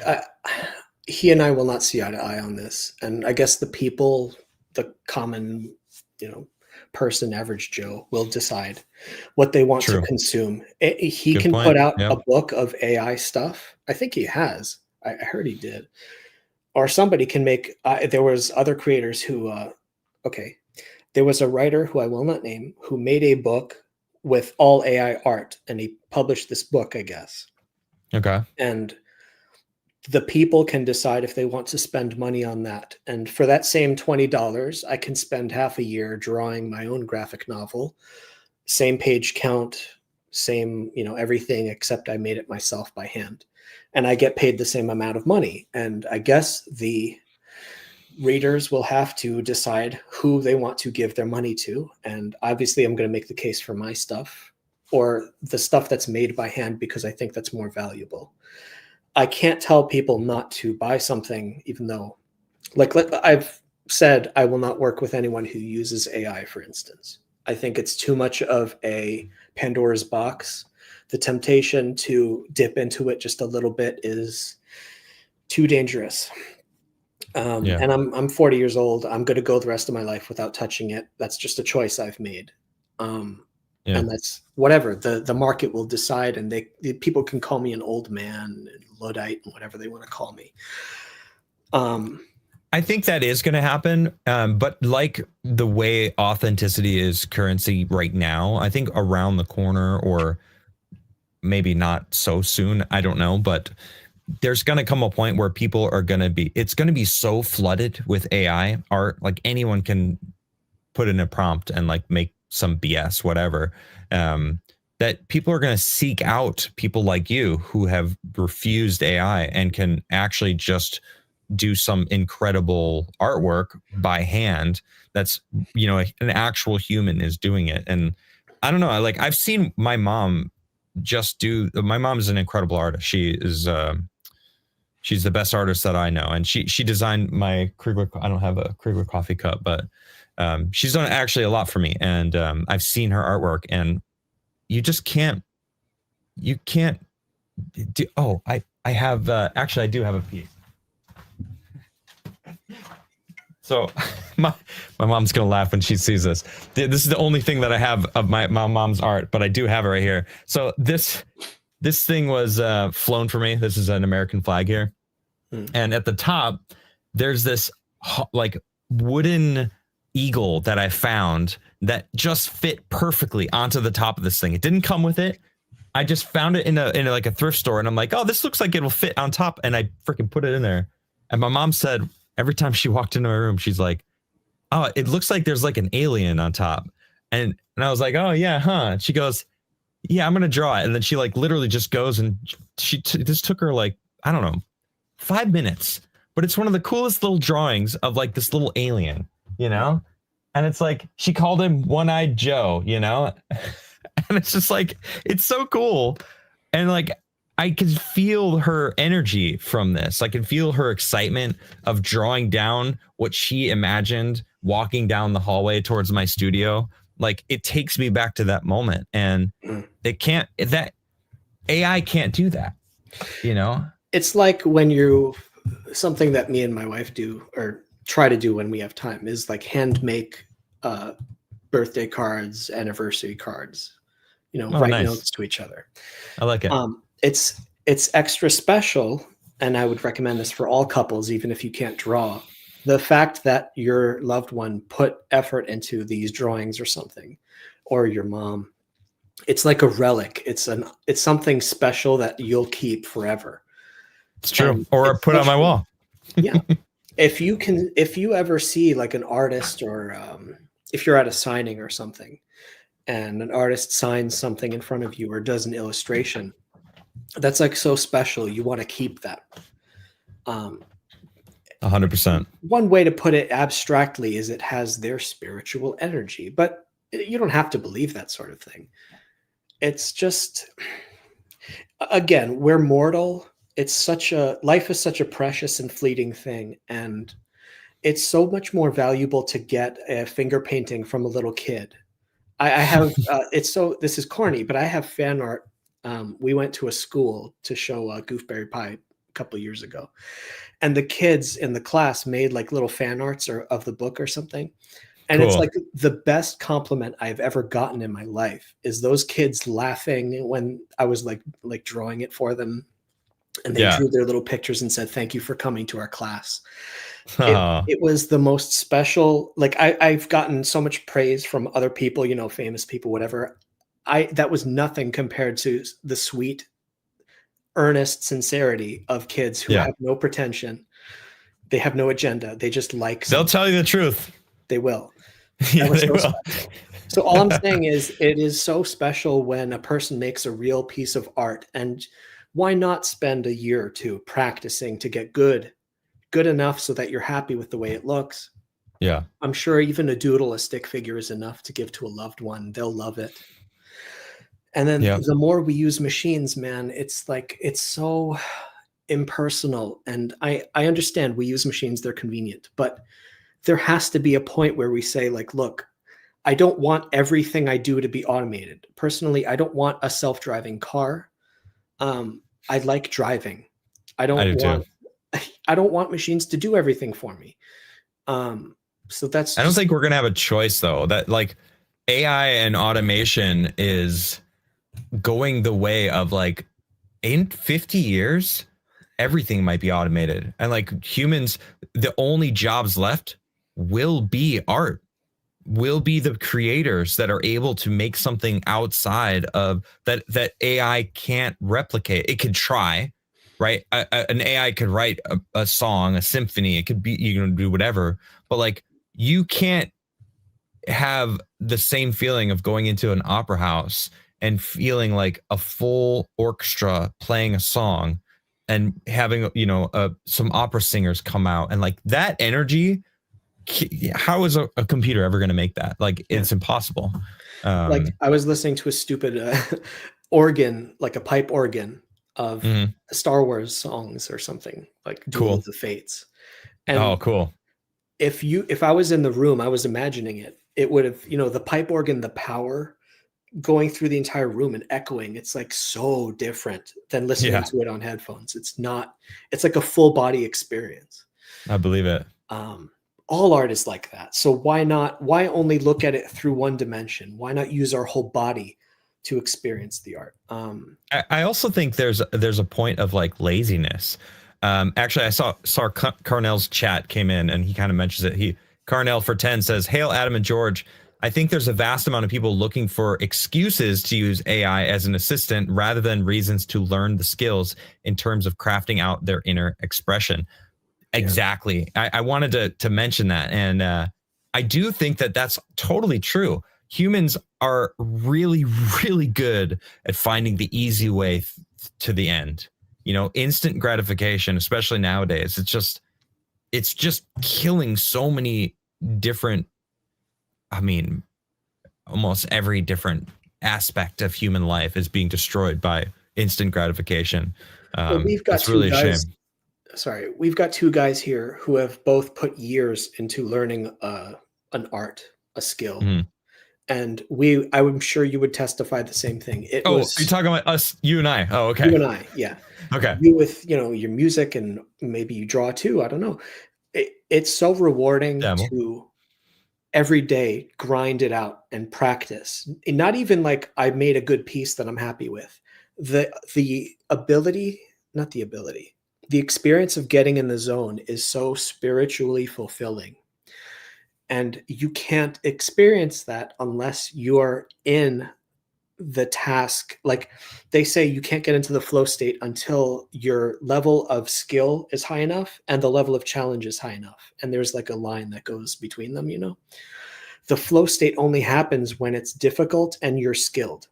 he and I will not see eye to eye on this, and I guess the people, the common, you know, person, average Joe, will decide what they want to True. consume. He Good can put point. out Yep. a book of AI stuff. I think he has. I heard he did. Or somebody can make. There was other creators who. Okay, there was a writer who I will not name who made a book with all AI art, and he published this book, I guess. Okay. And the people can decide if they want to spend money on that. And for that same $20, I can spend half a year drawing my own graphic novel, same page count, same, you know, everything except I made it myself by hand. And I get paid the same amount of money. And I guess the readers will have to decide who they want to give their money to. And obviously, I'm going to make the case for my stuff or the stuff that's made by hand because I think that's more valuable. I can't tell people not to buy something, even though, like I've said, I will not work with anyone who uses AI, for instance. I think it's too much of a Pandora's box. The temptation to dip into it just a little bit is too dangerous. Yeah. And I'm 40 years old. I'm going to go the rest of my life without touching it. That's just a choice I've made. Yeah. And that's whatever the market will decide. And the people can call me an old man and Luddite and whatever they want to call me. I think that is going to happen. But like the way authenticity is currency right now, I think around the corner, or maybe not so soon, I don't know, but there's going to come a point where people are going to be, it's going to be so flooded with AI art. Like anyone can put in a prompt and like make some BS, whatever. that people are going to seek out people like you who have refused AI and can actually just do some incredible artwork by hand. That's, an actual human is doing it. And I don't know, I've seen my mom my mom is an incredible artist. She's the best artist that I know. And she designed my Kriegler. I don't have a Kriegler coffee cup, but she's done actually a lot for me. And I've seen her artwork, and you can't do. Oh, I have, actually, I do have a piece. So my mom's going to laugh when she sees this. This is the only thing that I have of my mom's art, but I do have it right here. So this thing was flown for me. This is an American flag here. And at the top, there's this wooden eagle that I found that just fit perfectly onto the top of this thing. It didn't come with it. I just found it in a thrift store, and I'm like, oh, this looks like it'll fit on top. And I freaking put it in there. And my mom said, every time she walked into my room, she's like, oh, it looks like there's like an alien on top. And I was like, oh, yeah, huh? She goes, yeah, I'm going to draw it. And then she literally just goes, and this took her I don't know, 5 minutes. But it's one of the coolest little drawings of this little alien, And it's she called him One-Eyed Joe, And it's just it's so cool. And I can feel her energy from this. I can feel her excitement of drawing down what she imagined walking down the hallway towards my studio. It takes me back to that moment, and that AI can't do that, It's like something that me and my wife do or try to do when we have time is hand make birthday cards, anniversary cards, write nice. notes to each other. I like it. It's extra special, and I would recommend this for all couples, even if you can't draw. The fact that your loved one put effort into these drawings or something, or your mom, it's like a relic. It's something special that you'll keep forever. It's true. Or put on my wall. Yeah. If you ever see an artist, or if you're at a signing or something, and an artist signs something in front of you or does an illustration, that's so special. You want to keep that. 100%. One way to put it abstractly is it has their spiritual energy, but you don't have to believe that sort of thing. It's just, again, we're mortal. Life is such a precious and fleeting thing. And it's so much more valuable to get a finger painting from a little kid. I have, this is corny, but I have fan art. We went to a school to show Gooseberry Pie a couple of years ago, and the kids in the class made little fan arts of the book or something. And cool. It's the best compliment I've ever gotten in my life is those kids laughing when I was drawing it for them. And they drew their little pictures and said, thank you for coming to our class. It was the most special. I've gotten so much praise from other people, famous people, whatever. That was nothing compared to the sweet, earnest sincerity of kids who have no pretension. They have no agenda. They just They'll tell you the truth. They will. Yeah, they will. So all I'm saying is it is so special when a person makes a real piece of art. And why not spend a year or two practicing to get good enough so that you're happy with the way it looks? Yeah. I'm sure even a doodle, a stick figure is enough to give to a loved one. They'll love it. And then the more we use machines, man, it's so impersonal. And I understand we use machines, they're convenient, but there has to be a point where we say look, I don't want everything I do to be automated. Personally, I don't want a self-driving car. I like driving. I don't want machines to do everything for me. So that's. I don't think we're gonna have a choice though. That AI and automation is going the way of in 50 years, everything might be automated, and humans, the only jobs left will be art. Will be the creators that are able to make something outside of that AI can't replicate. It could try, right? An AI could write a song, a symphony. It could be, you can do whatever, but you can't have the same feeling of going into an opera house and feeling like a full orchestra playing a song and having, you know, some opera singers come out and like that energy. How is a computer ever going to make that? Like, Yeah. it's impossible. Like I was listening to a stupid organ, like a pipe organ of Mhm. Star Wars songs or something, like Duel Cool. of the Fates. Oh, And cool. if I was in the room, I was imagining it. It would have, you know, the pipe organ, the power going through the entire room and echoing. It's like so different than listening Yeah, to it on headphones. It's not. It's like a full body experience. I believe it. Um, all art is like that. So why not? Why only look at it through one dimension? Why not use our whole body to experience the art? I also think there's a point of like laziness. Actually, I saw Carnell's chat came in and he kind of mentions it. Carnell for 10 says, "Hail Adam and George. I think there's a vast amount of people looking for excuses to use AI as an assistant rather than reasons to learn the skills in terms of crafting out their inner expression." Exactly. I wanted to mention that. And I do think that that's totally true. Humans are really, really good at finding the easy way to the end. You know, instant gratification, especially nowadays. It's just killing so many different, I mean, almost every different aspect of human life is being destroyed by instant gratification. Well, we've got It's two really a guys. shame. Sorry, we've got two guys here who have both put years into learning an art, a skill, Mhm. and I'm sure you would testify the same thing. It Oh, was are you talking about us, you and I? Oh, okay. you and I, yeah. Okay. You with, you know, your music and maybe you draw too. I don't know. It's so rewarding Demo. to every day grind it out and practice. And not even like I made a good piece that I'm happy with. The ability, not the ability, the experience of getting in the zone is so spiritually fulfilling. And you can't experience that unless you're in the task. Like they say, you can't get into the flow state until your level of skill is high enough and the level of challenge is high enough. And there's like a line that goes between them, you know? The flow state only happens when it's difficult and you're skilled.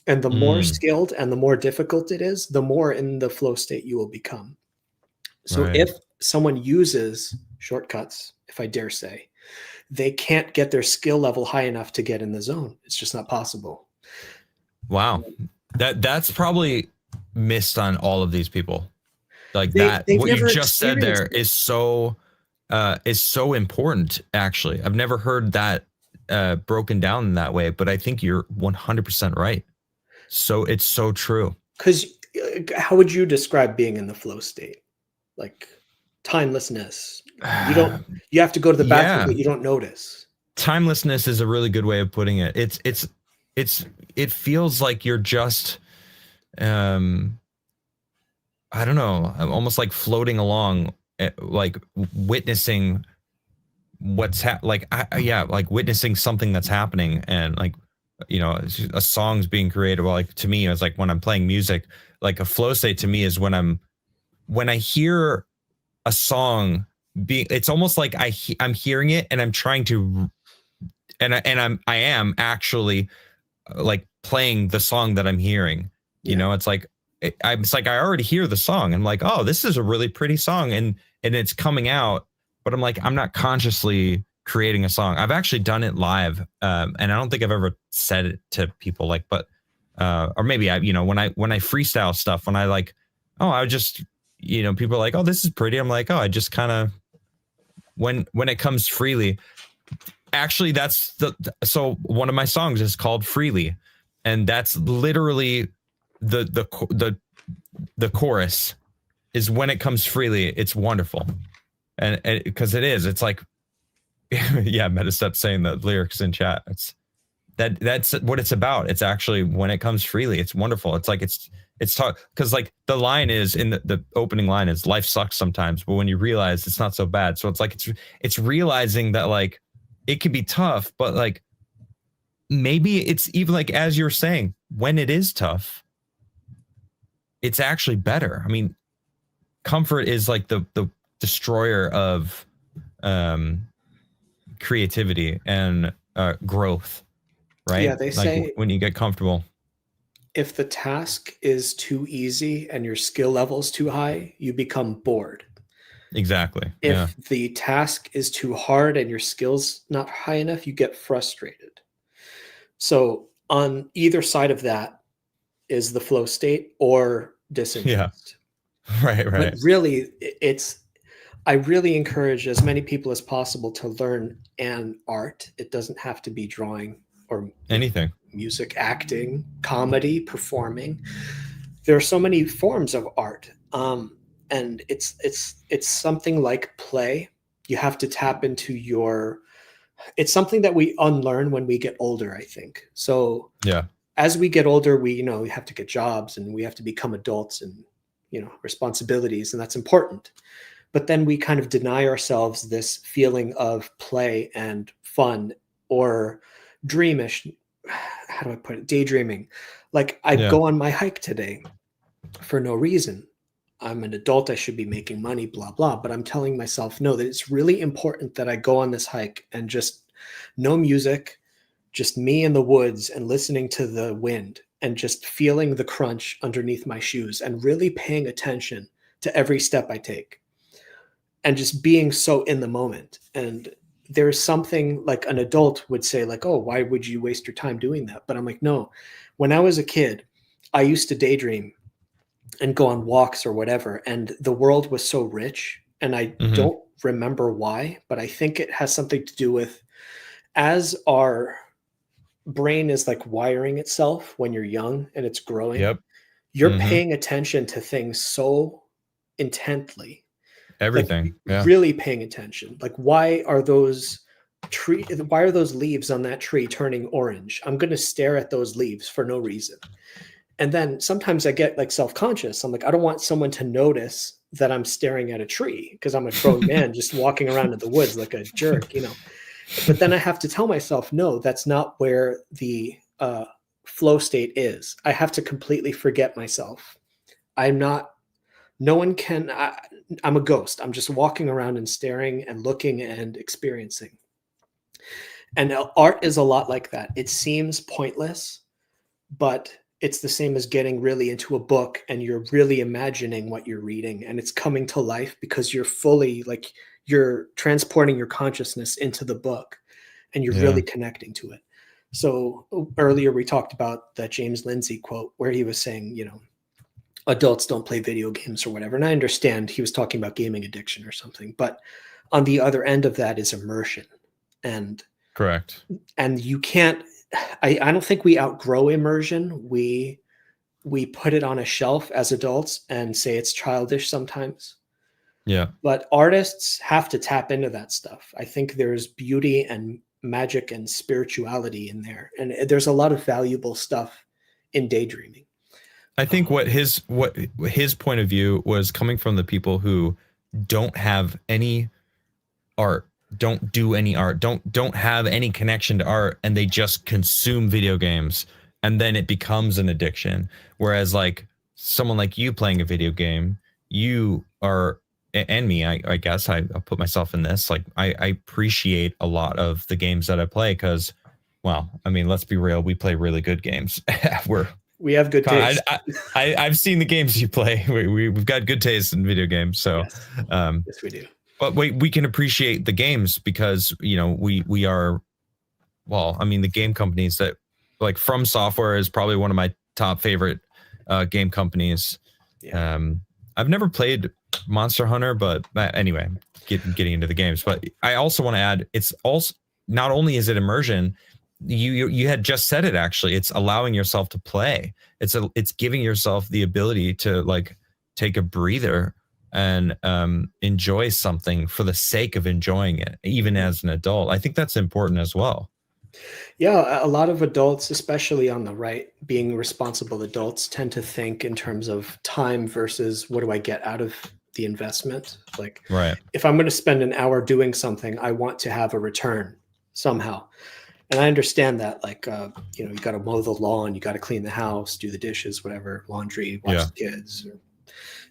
And the more Mm, skilled and the more difficult it is, the more in the flow state you will become. So right. if someone uses shortcuts, if I dare say, they can't get their skill level high enough to get in the zone. It's just not possible. Wow. That's probably missed on all of these people. Like that, They've what you never just said experienced there it. is so important, actually. I've never heard that broken down in that way, but I think you're 100% right. So it's so true. Because how would you describe being in the flow state? Like timelessness. You have to go to the bathroom, Yeah. but you don't notice. Timelessness is a really good way of putting it. It's it feels like you're just um I don't know, almost like floating along, like witnessing yeah, like witnessing something that's happening, and like, you know, a song's being created. Well, like to me, it's like when I'm playing music, like a flow state to me is when I hear a song being, it's almost like I'm hearing it and I'm trying to, I am actually like playing the song that I'm hearing. You Yeah. know, it's like it's like I already hear the song. I'm like, oh, this is a really pretty song, and it's coming out, but I'm like, I'm not consciously creating a song. I've actually done it live, and I don't think I've ever said it to people, like, but or maybe I, you know, when I freestyle stuff, when I like, oh, I just, you know, people are like, oh, this is pretty. I'm like, oh, I just kind of, when it comes freely. Actually, that's so one of my songs is called Freely, and that's literally the chorus is when it comes freely, it's wonderful. And because it's like, yeah, Metastep saying the lyrics in chat. That's what it's about. It's actually when it comes freely, it's wonderful. It's like it's talk, because like the line is in the opening line is life sucks sometimes, but when you realize it's not so bad. So it's like it's realizing that like it can be tough, but like maybe it's even like, as you're saying, when it is tough, it's actually better. I mean, comfort is like the destroyer of creativity and growth, Yeah, right? they Like say when you get comfortable. if the task is too easy and your skill level is too high, you become bored. Exactly. Yeah. If the task is too hard and your skills not high enough, you get frustrated. So on either side of that is the flow state or Yeah. disinterest. Right. But Right. really, it's I really encourage as many people as possible to learn an art. It doesn't have to be drawing or Anything. music, acting, comedy, performing. There are so many forms of art, and it's something like play. You have to tap into your. It's something that we unlearn when we get older, I think. So Yeah. as we get older, we have to get jobs and we have to become adults and responsibilities, and that's important. But then we kind of deny ourselves this feeling of play and fun or dreamish. How do I put it? Daydreaming. Like I Yeah. go on my hike today for no reason. I'm an adult. I should be making money, blah, blah. But I'm telling myself, no, that it's really important that I go on this hike and just no music, just me in the woods and listening to the wind and just feeling the crunch underneath my shoes and really paying attention to every step I take and just being so in the moment. And there's something like an adult would say, like, oh, why would you waste your time doing that? But I'm like, no, when I was a kid, I used to daydream and go on walks or whatever. And the world was so rich. And I Hmm. don't remember why, but I think it has something to do with as our brain is like wiring itself when you're young and it's growing, Yep. you're Hmm. paying attention to things so intently, like Everything. Yeah. really paying attention. Like, why are those leaves on that tree turning orange? I'm going to stare at those leaves for no reason. And then sometimes I get like self-conscious. I'm like, I don't want someone to notice that I'm staring at a tree because I'm a grown man just walking around in the woods like a jerk. But then I have to tell myself, no, that's not where the flow state is. I have to completely forget myself. I'm not, no one can, I'm a ghost. I'm just walking around and staring and looking and experiencing. And art is a lot like that. It seems pointless, but it's the same as getting really into a book and you're really imagining what you're reading and it's coming to life because you're fully like you're transporting your consciousness into the book and you're Yeah. really connecting to it. So earlier we talked about that James Lindsay quote where he was saying, adults don't play video games or whatever. And I understand he was talking about gaming addiction or something, but on the other end of that is immersion. And Correct. and you can't I don't think we outgrow immersion. We put it on a shelf as adults and say it's childish sometimes. Yeah. But artists have to tap into that stuff. I think there's beauty and magic and spirituality in there. And there's a lot of valuable stuff in daydreaming. I think what his point of view was coming from the people who don't have any art, don't do any art, don't have any connection to art, and they just consume video games, and then it becomes an addiction. Whereas like someone like you playing a video game, you are, and me, I guess I'll put myself in this. Like I appreciate a lot of the games that I play because, well, I mean, let's be real, we play really good games. We're We have good taste. I've seen the games you play. We've got good taste in video games. So, Yes. um, Yes, we do. but we can appreciate the games because we are, well, I mean, the game companies that, like, From Software is probably one of my top favorite game companies. Yeah. I've never played Monster Hunter, but anyway, getting into the games. But I also want to add, it's also not only is it immersion, you had just said it, actually, it's allowing yourself to play. It's giving yourself the ability to like take a breather and enjoy something for the sake of enjoying it, even as an adult. I think that's important as well. Yeah, a lot of adults, especially on the right, being responsible adults, tend to think in terms of time versus what do I get out of the investment. Like, Right. if I'm going to spend an hour doing something, I want to have a return somehow. And I understand that, like, you got to mow the lawn, you got to clean the house, do the dishes, whatever, laundry, watch Yeah. the kids.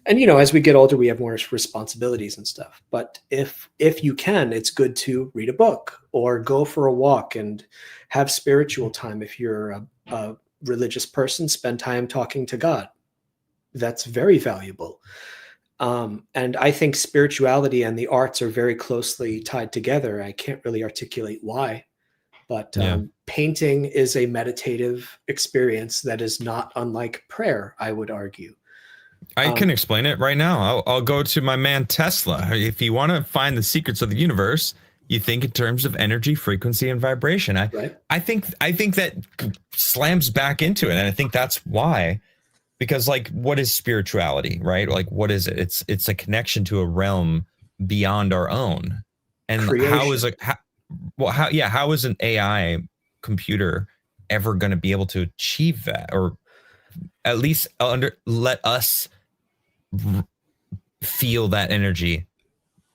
And as we get older, we have more responsibilities and stuff. But if you can, it's good to read a book or go for a walk and have spiritual time if you're religious person, spend time talking to God. That's very valuable. And I think spirituality and the arts are very closely tied together. I can't really articulate why, but Yeah. painting is a meditative experience that is not unlike prayer, I would argue. I can explain it right now. I'll go to my man Tesla. If you want to find the secrets of the universe, you think in terms of energy, frequency, and vibration. Right. I think that slams back into it, and I think that's why. Because like, what is spirituality, right? Like, what is it? It's a connection to a realm beyond our own. And Creation. how is an AI computer ever going to be able to achieve that, or at least let us feel that energy?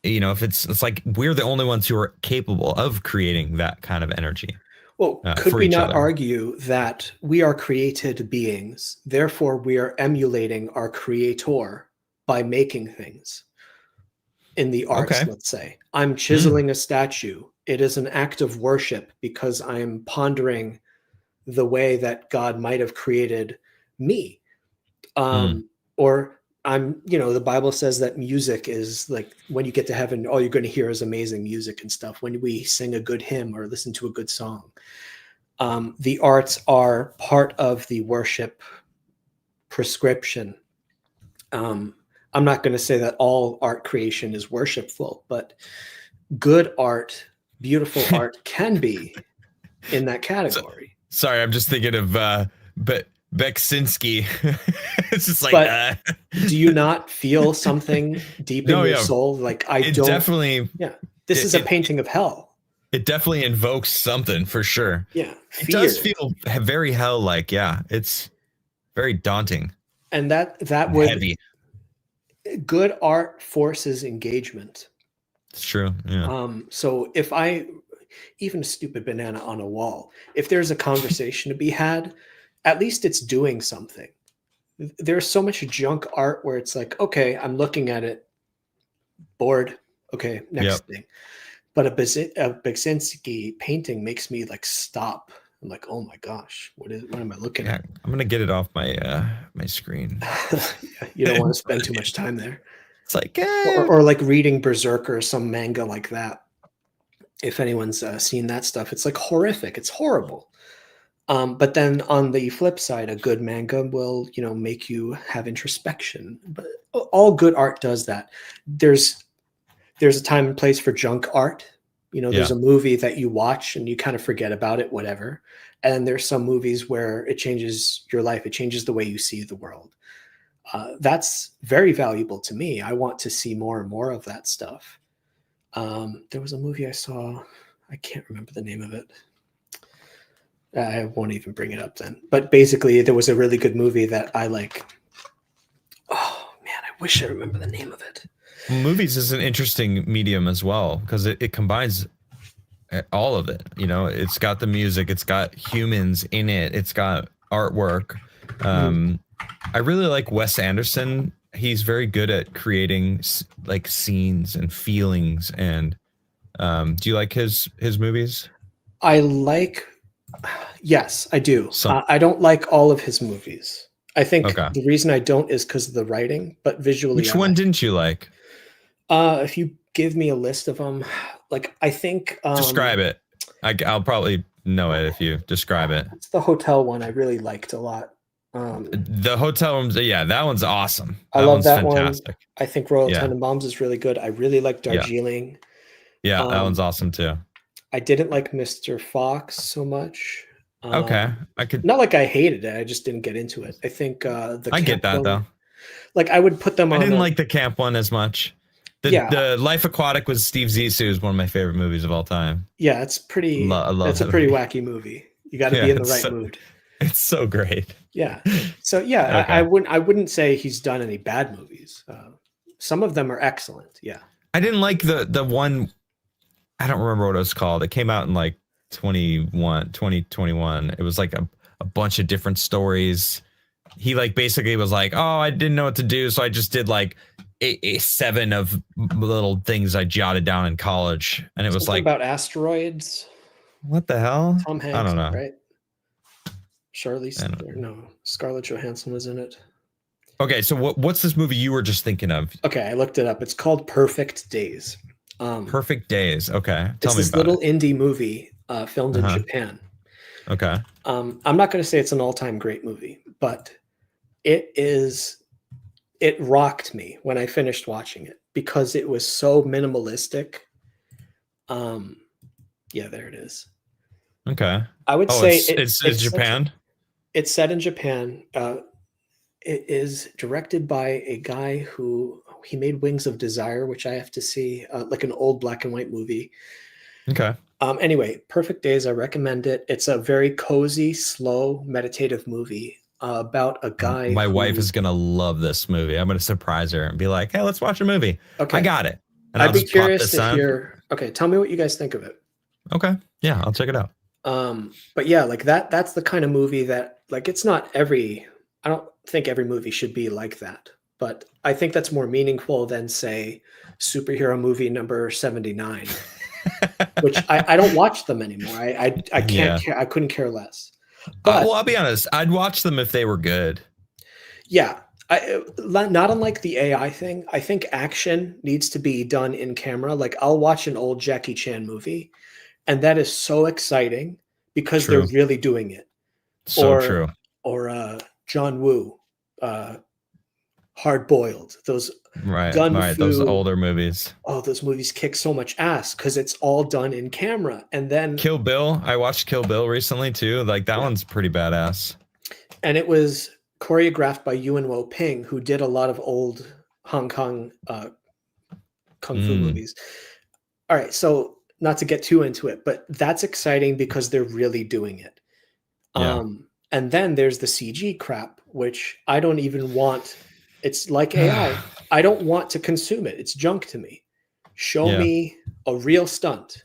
You know, if it's like we're the only ones who are capable of creating that kind of energy. Well, could For we each not other. argue that we are created beings, therefore we are emulating our creator by making things in the arts, Okay. let's say? I'm Mm, chiseling a statue. It is an act of worship because I'm pondering the way that God might have created me. mm. Or the Bible says that music is like when you get to heaven, all you're going to hear is amazing music and stuff. When we sing a good hymn or listen to a good song, the arts are part of the worship prescription. I'm not going to say that all art creation is worshipful, but good art, beautiful art can be in that So, category. sorry, I'm just thinking of Beksinski. It's just like But do you not feel something deep in no, your yeah. soul? Like, I It don't, definitely yeah, this is a it painting of hell. it definitely invokes something for sure. Yeah, It does fear. feel very hell like, yeah. It's very daunting And that and would, heavy. good art forces engagement. It's true. Yeah. So if I, even a stupid banana on a wall, if there's a conversation to be had, at least it's doing something. There's so much junk art where it's like, okay, I'm looking at it, bored. Okay, Yep. next thing. But a Beksinski painting makes me like stop. I'm like, oh my gosh, what am I looking Yeah. at? I'm gonna get it off my screen. Yeah, you don't want to spend too much time there. It's like, Or like reading Berserker or some manga like that. If anyone's seen that stuff, it's like horrific. It's horrible. But then on the flip side, a good manga will, make you have introspection. But all good art does that. There's a time and place for junk art. There's yeah. a movie that you watch and you kind of forget about it, whatever. And there's some movies where it changes your life. It changes the way you see the world. That's very valuable to me. I want to see more and more of that stuff. There was a movie I saw. I can't remember the name of it. I won't even bring it up then. But basically, there was a really good movie that I like. Oh, man, I wish I remember the name of it. Movies is an interesting medium as well because it combines all of it. It's got the music, it's got humans in it, it's got artwork. I really like Wes Anderson. He's very good at creating like scenes and feelings. And do you like his movies? Yes, I do. Some I don't like all of his movies. I think Okay. the reason I don't is because of the writing, but visually, Which one didn't you like? If you give me a list of them, like I think Describe it. I'll probably know it if you describe it. it's the hotel one I really liked a lot. The hotel rooms, yeah, that one's awesome. I That love one's that fantastic. one. I think Royal Yeah. Tenenbaums is really good. I really like Yeah. Darjeeling. Yeah, that one's awesome too. I didn't like Mr. Fox so much. Okay, I could. Not like I hated it. I just didn't get into it. I think I get that one, though. like I would put them on. I didn't like the camp one as much. The Life Aquatic with Steve Zissou is one of my favorite movies of all time. Yeah, it's pretty. It's a pretty wacky movie. You got to be in the right mood. It's so great. Yeah. So yeah, Okay. I wouldn't say he's done any bad movies. Some of them are excellent. Yeah. I didn't like the one. I don't remember what it was called. It came out in like 2021. It was like a bunch of different stories. He like basically was like, oh, I didn't know what to do, so I just did like a 7 of little things I jotted down in college, and it was Something like about asteroids. what the hell? Tom Hanks, I don't know. right? Charlize, And no, Scarlett Johansson was in it. okay, so what's this movie you were just thinking of? Okay, I looked it up. It's called Perfect Days. Perfect Days. Okay, It's tell me this about little it. indie movie filmed in Uh-huh. Japan. Okay. I'm not going to say it's an all-time great movie, but it is. It rocked me when I finished watching it because it was so minimalistic. Um, yeah, there it is. Okay. I would Oh, say it's Japan. it's set in Japan. It is directed by a guy who he made Wings of Desire, which I have to see, like an old black and white movie. Okay. Anyway, Perfect Days, I recommend it. It's a very cozy, slow, meditative movie about a guy My wife who. is gonna love this movie. I'm gonna surprise her and be like, "Hey, let's watch a movie. I Okay, got it." And I'd I'll be just pop curious this to on. hear. Okay, tell me what you guys think of it. Okay. Yeah, I'll check it out. But yeah, like that's the kind of movie that like it's not every. I don't think every movie should be like that, but I think that's more meaningful than say superhero movie number 79, which I don't watch them anymore. I can't Yeah. care. I couldn't care less. But Well, I'll be honest. I'd watch them if they were good. yeah, not unlike the AI thing. I think action needs to be done in camera. Like I'll watch an old Jackie Chan movie, and that is so exciting because they're True. really doing it. So Or true. John Woo, uh, Hard Boiled. Those Right. Gun Right. Those Fu. older movies. Oh, those movies kick so much ass because it's all done in camera, and then Kill Bill. I watched Kill Bill recently too. Like that yeah, one's pretty badass. and it was choreographed by Yuen Wo Ping, who did a lot of old Hong Kong kung fu Mm, movies. All right, so not to get too into it, but that's exciting because they're really doing it. yeah. And then there's the CG crap, which I don't even want. It's like AI. I don't want to consume it. It's junk to me. Show Yeah. me a real stunt,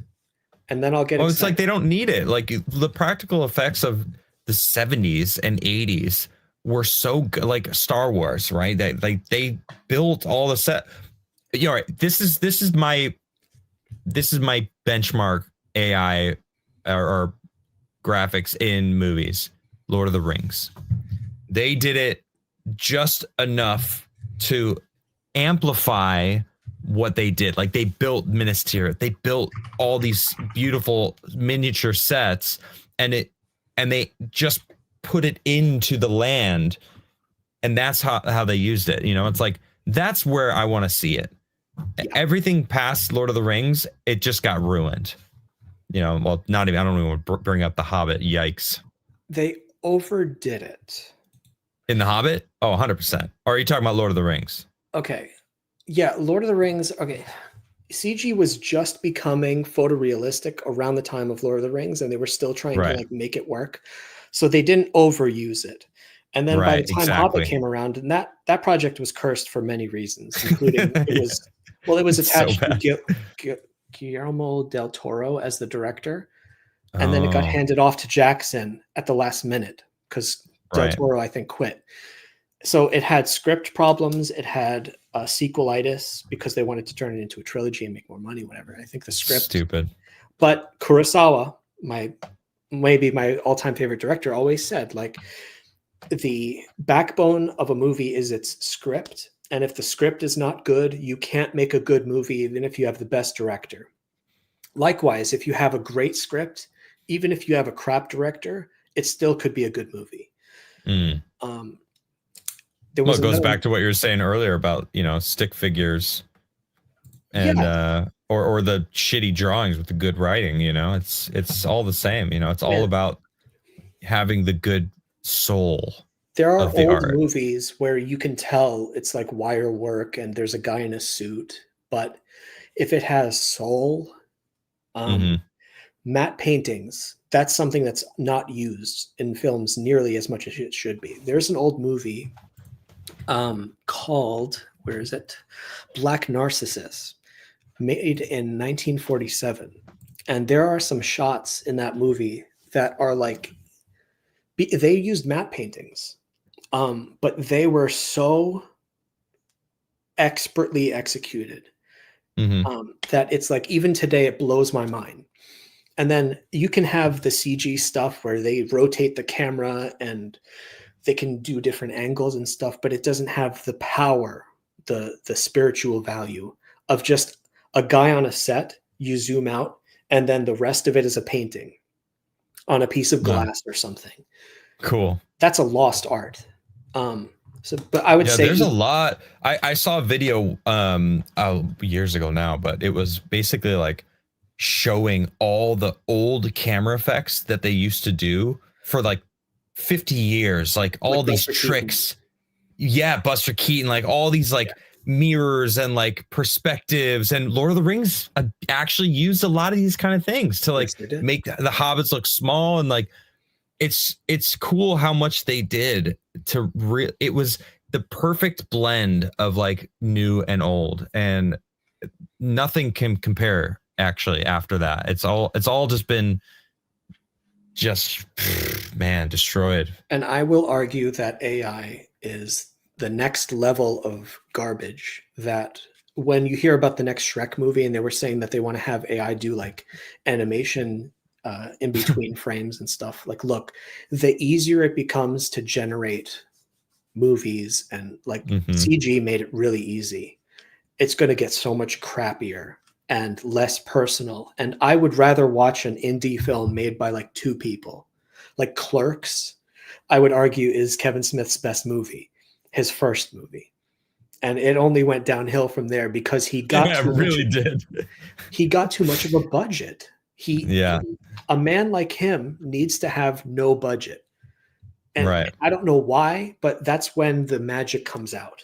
and then I'll get Well, it's like excited. they don't need it. Like the practical effects of the 70s and 80s were so good. Like Star Wars, right? They built all the set. You know, right, this is my benchmark AI or graphics in movies. Lord of the Rings. They did it just enough to amplify what they did. Like they built Minas Tirith, they built all these beautiful miniature sets, and they just put it into the land, and that's how they used it. You know, it's like that's where I want to see it. Yeah, Everything past Lord of the Rings, it just got ruined. You know, well, not even. I don't even want to bring up the Hobbit. Yikes! they overdid it. In the Hobbit, oh, 100%. Or are you talking about Lord of the Rings? Okay, yeah, Lord of the Rings. Okay, CG was just becoming photorealistic around the time of Lord of the Rings, and they were still trying to Right. like make it work. So they didn't overuse it. And then by the Right. time Hobbit Exactly. came around, and that project was cursed for many reasons, including Yeah, it was it's so attached to bad. Guillermo del Toro as the director, and then it got Oh, handed off to Jackson at the last minute because del right. Toro, I think, quit. So it had script problems. It had sequelitis because they wanted to turn it into a trilogy and make more money, whatever. I think the script, Stupid. but Kurosawa, maybe my all-time favorite director, always said like the backbone of a movie is its script, and if the script is not good, you can't make a good movie even if you have the best director. Likewise, if you have a great script, even if you have a crap director, it still could be a good movie. Mm. Um, there Well, was it goes another, back to what you were saying earlier about, stick figures and yeah, or the shitty drawings with the good writing, it's all the same, it's all man. about having the good soul There are of the old art. movies where you can tell it's like wire work and there's a guy in a suit, but if it has soul, um, Mm-hmm. matte paintings, that's something that's not used in films nearly as much as it should be. There's an old movie called, where is it? Black Narcissus, made in 1947. And there are some shots in that movie that are like, they used matte paintings, but they were so expertly executed Mm-hmm. that it's like, even today, it blows my mind. And then you can have the CG stuff where they rotate the camera and they can do different angles and stuff, but it doesn't have the power, the spiritual value of just a guy on a set. You zoom out, and then the rest of it is a painting on a piece of glass or something. Cool. That's a lost art. So, but I would say there's a lot. I saw a video years ago now, but it was basically like showing all the old camera effects that they used to do for like 50 years, like all these tricks. Yeah, Buster Keaton, like all these like mirrors and like perspectives, and Lord of the Rings actually used a lot of these kind of things to like make the hobbits look small, and like it's cool how much they did to it was the perfect blend of like new and old, and nothing can compare actually after that. It's all just been man, destroyed. And I will argue that AI is the next level of garbage. That when you hear about the next Shrek movie and they were saying that they want to have AI do like animation in between frames and stuff, like, look, the easier it becomes to generate movies, and like CG made it really easy, it's going to get so much crappier and less personal. And I would rather watch an indie film made by like two people. Like Clerks, I would argue, is Kevin Smith's best movie, his first movie. And it only went downhill from there because he got he got too much of a budget. A man like him needs to have no budget. And I don't know why, but that's when the magic comes out.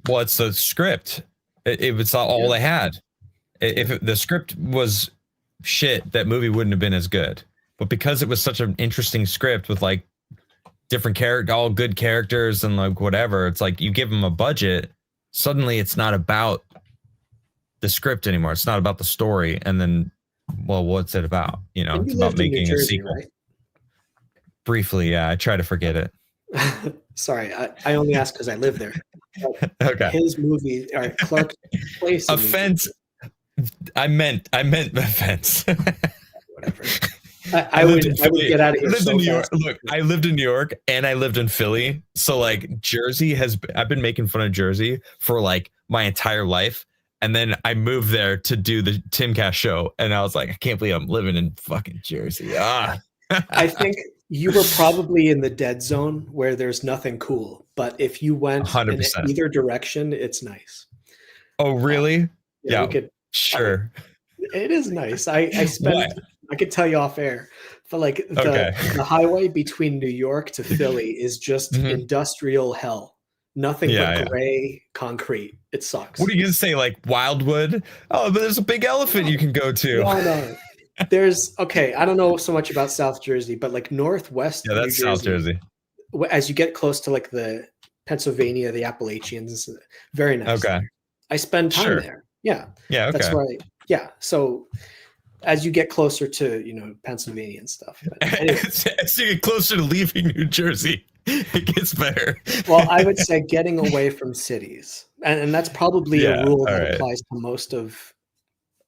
Well, it's the script. It was all they had. If the script was shit, that movie wouldn't have been as good. But because it was such an interesting script with like different all good characters and like whatever, it's like you give them a budget, suddenly it's not about the script anymore. It's not about the story. And then, well, what's it about? You know, it's about making a sequel. Right? Briefly, yeah, I try to forget it. Sorry, I only asked because I live there. Okay. His movie, all right, Clark Place. Offense. I meant offense. Whatever. I would get out of here. In New York. Look, I lived in New York and I lived in Philly. So like Jersey I've been making fun of Jersey for like my entire life. And then I moved there to do the Timcast show. And I was like, I can't believe I'm living in fucking Jersey. I think you were probably in the dead zone where there's nothing cool. But if you went 100%. In either direction, it's nice. Oh, really? Yeah. Sure. It is nice. I spent, I could tell you off air, but like the highway between New York to Philly is just industrial hell. Nothing but gray concrete. It sucks. What are you going to say? Like Wildwood? Oh, but there's a big elephant you can go to. No. There's, I don't know so much about South Jersey, but like Northwest New Jersey, South Jersey. As you get close to like the Pennsylvania, the Appalachians, very nice. Okay. I spend time there. Yeah. Yeah. Okay. That's right. Yeah. So as you get closer to, Pennsylvania and stuff. But anyway. As you get closer to leaving New Jersey, it gets better. Well, I would say getting away from cities. And that's probably a rule that applies to most of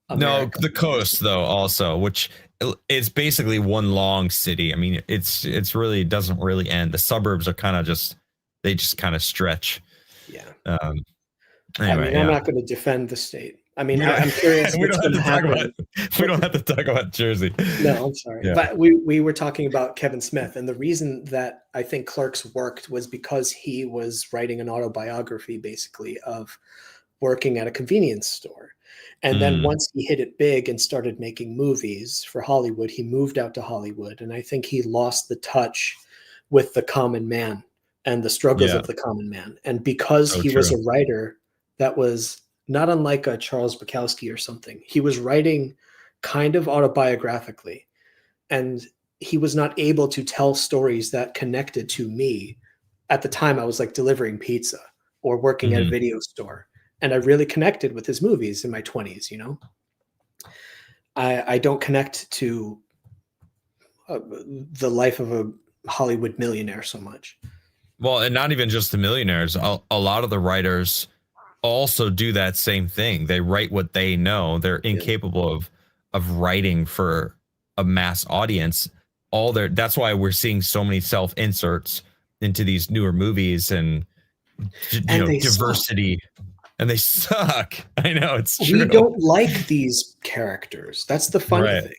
America. No, the coast though also, which is basically one long city. I mean, it's really doesn't really end. The suburbs are kind of they just kind of stretch. Yeah. Anyway, I'm not going to defend the state. I mean, I'm curious what's going to happen. We don't have to talk about Jersey. No, I'm sorry. Yeah. But we were talking about Kevin Smith. And the reason that I think Clerks worked was because he was writing an autobiography, basically, of working at a convenience store. And then once he hit it big and started making movies for Hollywood, he moved out to Hollywood. And I think he lost the touch with the common man and the struggles of the common man. And because he was a writer that was not unlike a Charles Bukowski or something, he was writing kind of autobiographically. And he was not able to tell stories that connected to me. At the time, I was like delivering pizza or working at a video store. And I really connected with his movies in my 20s, I don't connect to the life of a Hollywood millionaire so much. Well, and not even just the millionaires. A lot of the writers also do that same thing. They write what they know. They're incapable of writing for a mass audience. That's why we're seeing so many self inserts into these newer movies and And they diversity, and they suck. I know, it's true. We don't like these characters. That's the funny Right. thing.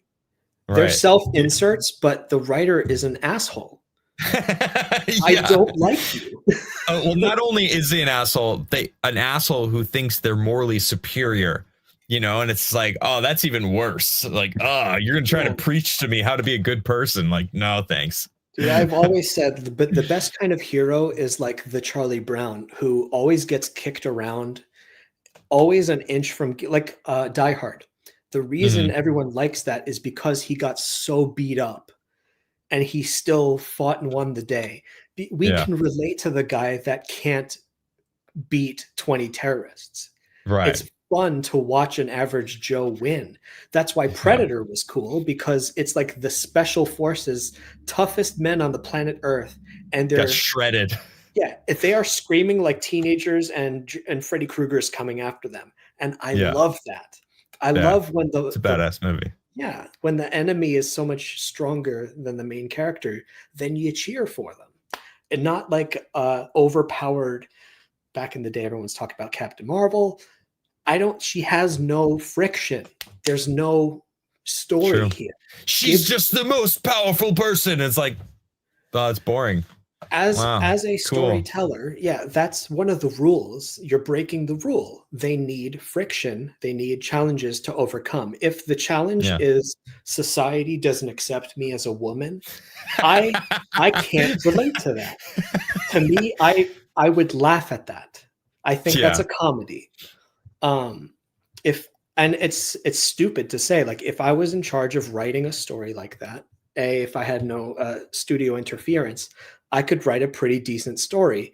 They're Right. self inserts, but the writer is an asshole. I don't like you. Well, not only is he an asshole, an asshole who thinks they're morally superior, and it's like, oh, that's even worse. Like, oh, you're gonna try to preach to me how to be a good person. Like, no, thanks. Dude, I've always said the best kind of hero is like the Charlie Brown who always gets kicked around, always an inch from like Die Hard. The reason everyone likes that is because he got so beat up and he still fought and won the day. We can relate to the guy that can't beat 20 terrorists. Right. It's fun to watch an average Joe win. That's why Predator was cool, because it's like the special forces, toughest men on the planet Earth, and they're got shredded. Yeah, if they are screaming like teenagers, and Freddy Krueger's coming after them, and I love that. I love when it's a badass movie. Yeah, when the enemy is so much stronger than the main character, then you cheer for them, and not like overpowered. Back in the day, everyone's talking about Captain Marvel. She has no friction. There's no story here. She's just the most powerful person. It's like, oh, it's boring. As a storyteller, that's one of the rules. You're breaking the rule. They need friction. They need challenges to overcome. If the challenge is society doesn't accept me as a woman, I can't relate to that. To me, I would laugh at that. I think that's a comedy. It's stupid to say, like, if I was in charge of writing a story like that, if I had no studio interference, I could write a pretty decent story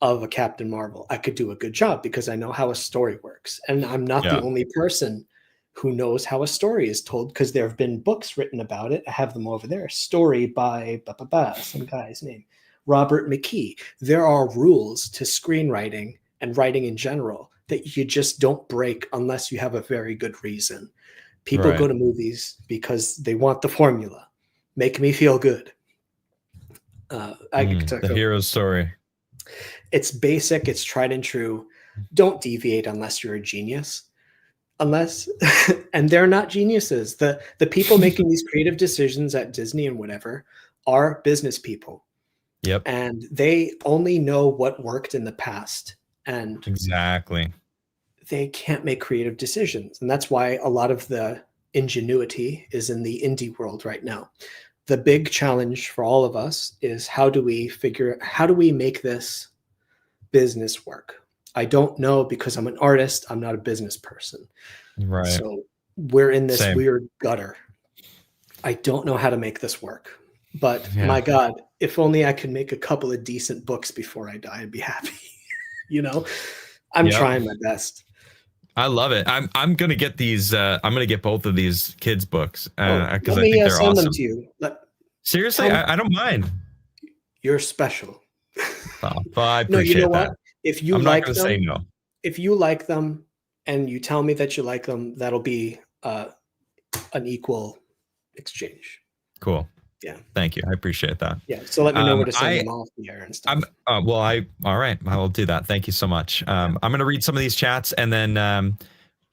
of a Captain Marvel. I could do a good job because I know how a story works. And I'm not the only person who knows how a story is told, because there have been books written about it. I have them over there. Story by some guy's name, Robert McKee. There are rules to screenwriting and writing in general that you just don't break unless you have a very good reason. People go to movies because they want the formula. Make me feel good. The hero story. It's basic. It's tried and true. Don't deviate unless you're a genius. And they're not geniuses. The people making these creative decisions at Disney and whatever are business people. Yep. And they only know what worked in the past. And exactly, they can't make creative decisions. And that's why a lot of the ingenuity is in the indie world right now. The big challenge for all of us is how do we make this business work? I don't know, because I'm an artist. I'm not a business person. Right. So we're in this weird gutter. I don't know how to make this work. But my God, if only I could make a couple of decent books before I die, I'd be happy. I'm trying my best. I love it. I'm gonna get these. I'm gonna get both of these kids' books because I think they're send awesome. them to you. Seriously, I don't mind. You're special. Well, I appreciate that. If you I'm like not them, say no. If you like them and you tell me that you like them, that'll be an equal exchange. Cool. Yeah. Thank you. I appreciate that. Yeah. So let me know where to send them off the air and stuff. All right. I will do that. Thank you so much. I'm going to read some of these chats, and then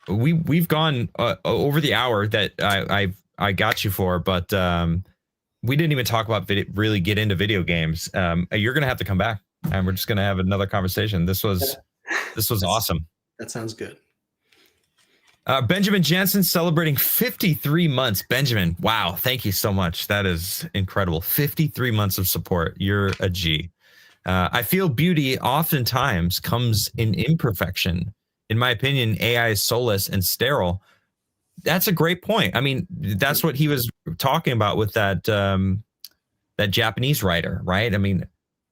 we've gone over the hour that I got you for, but we didn't even talk about really get into video games. You're going to have to come back, and we're just going to have another conversation. This was awesome. That sounds good. Benjamin Jansen celebrating 53 months. Benjamin, wow, thank you so much. That is incredible. 53 months of support. You're a G. I feel beauty oftentimes comes in imperfection. In my opinion, AI is soulless and sterile. That's a great point. I mean, that's what he was talking about with that Japanese writer, right? I mean,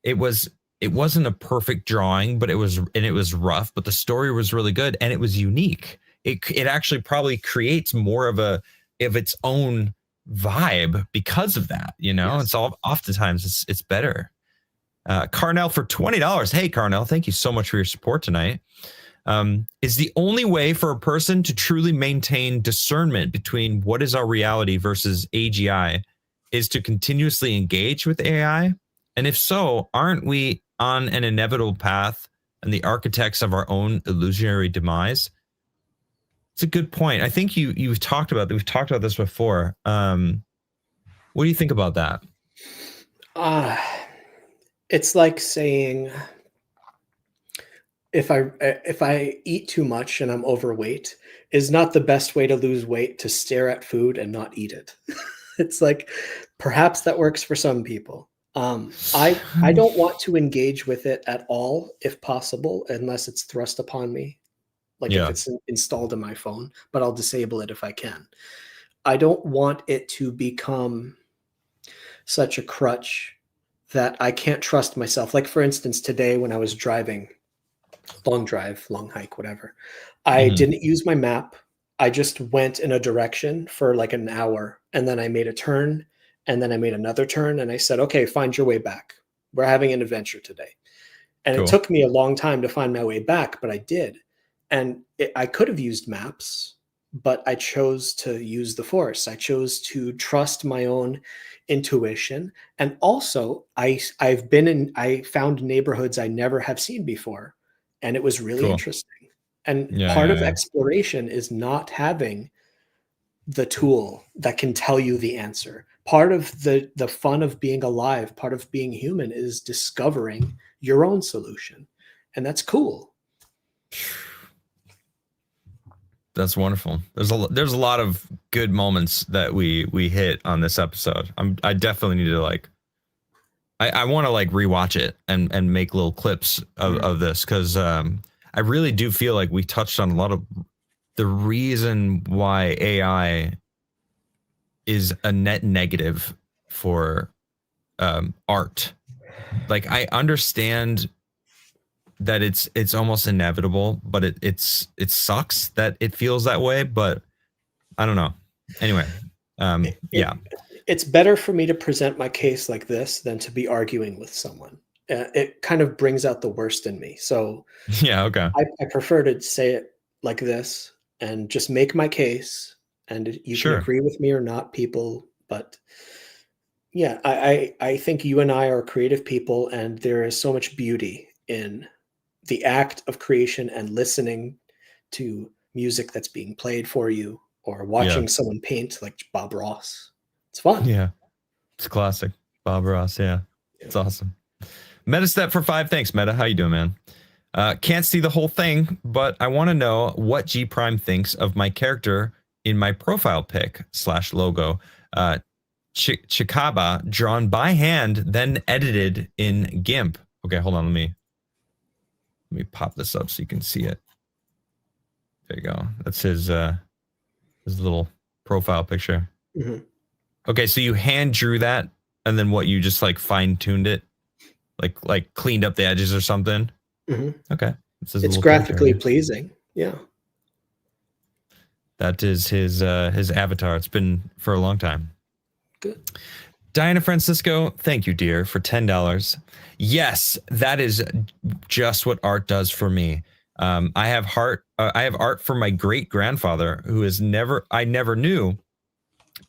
it wasn't a perfect drawing, but it was rough, but the story was really good and it was unique. It actually probably creates more of its own vibe because of that, Yes. It's oftentimes it's better. Carnell for $20. Hey, Carnell, thank you so much for your support tonight. Is the only way for a person to truly maintain discernment between what is our reality versus AGI is to continuously engage with AI? And if so, aren't we on an inevitable path and the architects of our own illusionary demise? It's a good point. I think you've talked about that. We've talked about this before. What do you think about that? It's like saying if I eat too much and I'm overweight, is not the best way to lose weight to stare at food and not eat it. It's like perhaps that works for some people. I don't want to engage with it at all, if possible, unless it's thrust upon me, like if Yeah, it's installed in my phone. But I'll disable it if I can. I don't want it to become such a crutch that I can't trust myself. Like for instance, today when I was driving, long drive, long hike, whatever, I hmm, didn't use my map. I just went in a direction for like an hour and then I made a turn and then I made another turn and I said, okay, find your way back. We're having an adventure today. And it cool. took me a long time to find my way back, but I did. And I could have used maps, but I chose to use the force. I chose to trust my own intuition. And also, I found neighborhoods I never have seen before, and it was really Cool. interesting. And Yeah, part yeah, of yeah. exploration is not having the tool that can tell you the answer. Part of the fun of being alive, part of being human is discovering your own solution. And that's cool. That's wonderful. There's a lot of good moments that we hit on this episode. I definitely need to like I want to like rewatch it and make little clips of this because I really do feel like we touched on a lot of the reason why AI is a net negative for art. Like I understand that it's almost inevitable, but it sucks that it feels that way. But I don't know. Anyway, yeah, It, it's better for me to present my case like this than to be arguing with someone. It kind of brings out the worst in me. So yeah, okay, I prefer to say it like this and just make my case. And you can sure, agree with me or not, people. But yeah, I think you and I are creative people, and there is so much beauty in the act of creation and listening to music that's being played for you or yeah, watching someone paint like Bob Ross. It's fun. yeah. It's classic, Bob Ross. Yeah, Yeah. it's awesome. Meta step for 5. Thanks, Meta. How you doing, man? Can't see the whole thing, but I want to know what G Prime thinks of my character in my profile pic slash logo. Chikaba drawn by hand, then edited in GIMP. Okay, hold on. Let me pop this up so you can see it. There you go. That's his little profile picture. Mhm. Okay, so you hand drew that, and then what? You just like fine tuned it, like cleaned up the edges or something. Mhm. Okay, it's his It's little character graphically here. pleasing. Yeah. That is his avatar. It's been for a long time. Good. Diana Francisco, thank you, dear, for $10. Yes, that is just what art does for me. I have heart. I have art from my great grandfather, who is never I never knew,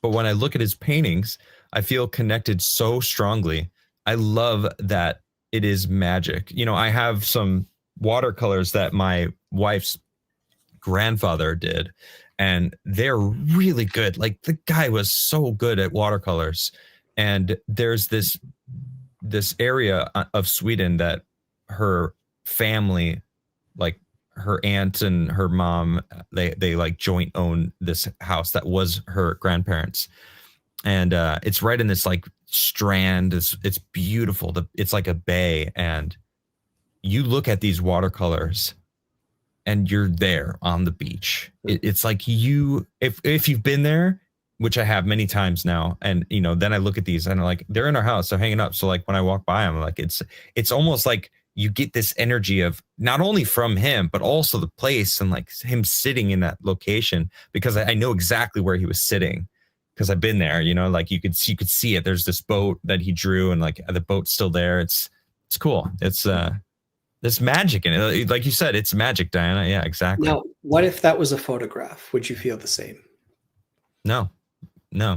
but when I look at his paintings, I feel connected so strongly. I love that it is magic. You know, I have some watercolors that my wife's grandfather did, and they're really good. Like the guy was so good at watercolors. And there's this area of Sweden that her family, like her aunt and her mom, they like joint own this house that was her grandparents, and it's right in this like strand. It's beautiful. It's like a bay, and you look at these watercolors and you're there on the beach. It's like if you've been there, which I have many times now, and you know, then I look at these and I'm like, they're in our house, they're hanging up. So like when I walk by, I'm like, it's almost like you get this energy of not only from him, but also the place and like him sitting in that location because I know exactly where he was sitting because I've been there. You know, like you could see it. There's this boat that he drew, and like the boat's still there. It's cool. It's There's magic in it. Like you said, it's magic, Diana. Yeah, exactly. Now, what if that was a photograph? Would you feel the same? No,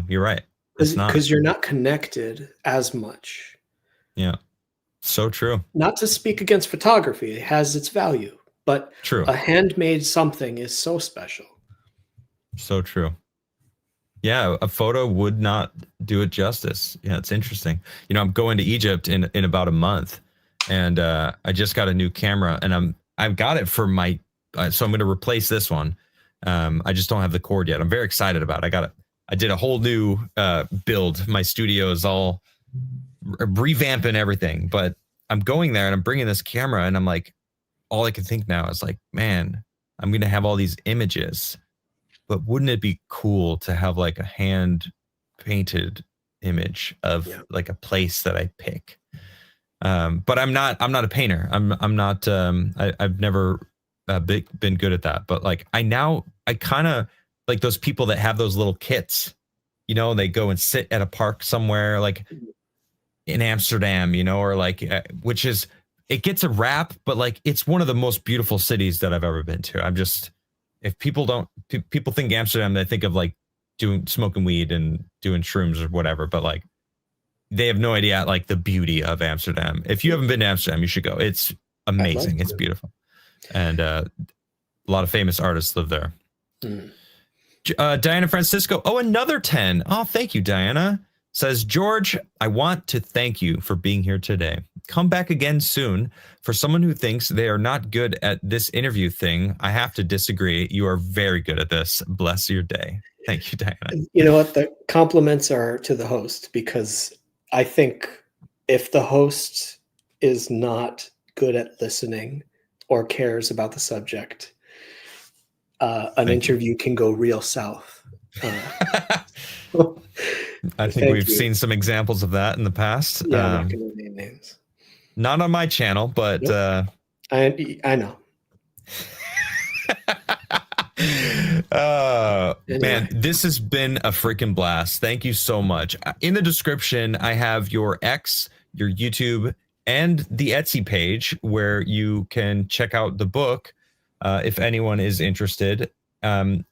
you're right. It's not. Because you're not connected as much. Yeah. So true. Not to speak against photography, it has its value, but True. a handmade something is so special. So true. Yeah, a photo would not do it justice. Yeah, it's interesting. You know, I'm going to Egypt in about a month, and I just got a new camera, and I've got it for my. So I'm going to replace this one. I just don't have the cord yet. I'm very excited about it. I did a whole new build. My studio is all revamping everything, but I'm going there and I'm bringing this camera, and I'm like, all I can think now is like, man, I'm going to have all these images. But wouldn't it be cool to have like a hand painted image of like a place that I pick? But I'm not a painter. I'm not. I've never been good at that. But like I kind of like those people that have those little kits. You know, they go and sit at a park somewhere, like in Amsterdam. You know, or like which is it gets a rap, but like it's one of the most beautiful cities that I've ever been to. I'm just. If people think Amsterdam, they think of like smoking weed and doing shrooms or whatever, but like they have no idea like the beauty of Amsterdam. If you haven't been to Amsterdam, you should go. It's amazing. It's beautiful. And a lot of famous artists live there. Diana Francisco. Oh, another 10. Oh, thank you, Diana. Says, George, I want to thank you for being here today. Come back again soon. For someone who thinks they are not good at this interview thing, I have to disagree. You are very good at this. Bless your day. Thank you, Diana. You know what? The compliments are to the host, because I think if the host is not good at listening or cares about the subject, an interview can go real south. I think we've seen some examples of that in the past. Yeah, I'm not going to name names. Not on my channel, but nope. I know. Anyway. Man, this has been a freaking blast. Thank you so much. In the description, I have your X, your YouTube, and the Etsy page where you can check out the book if anyone is interested. I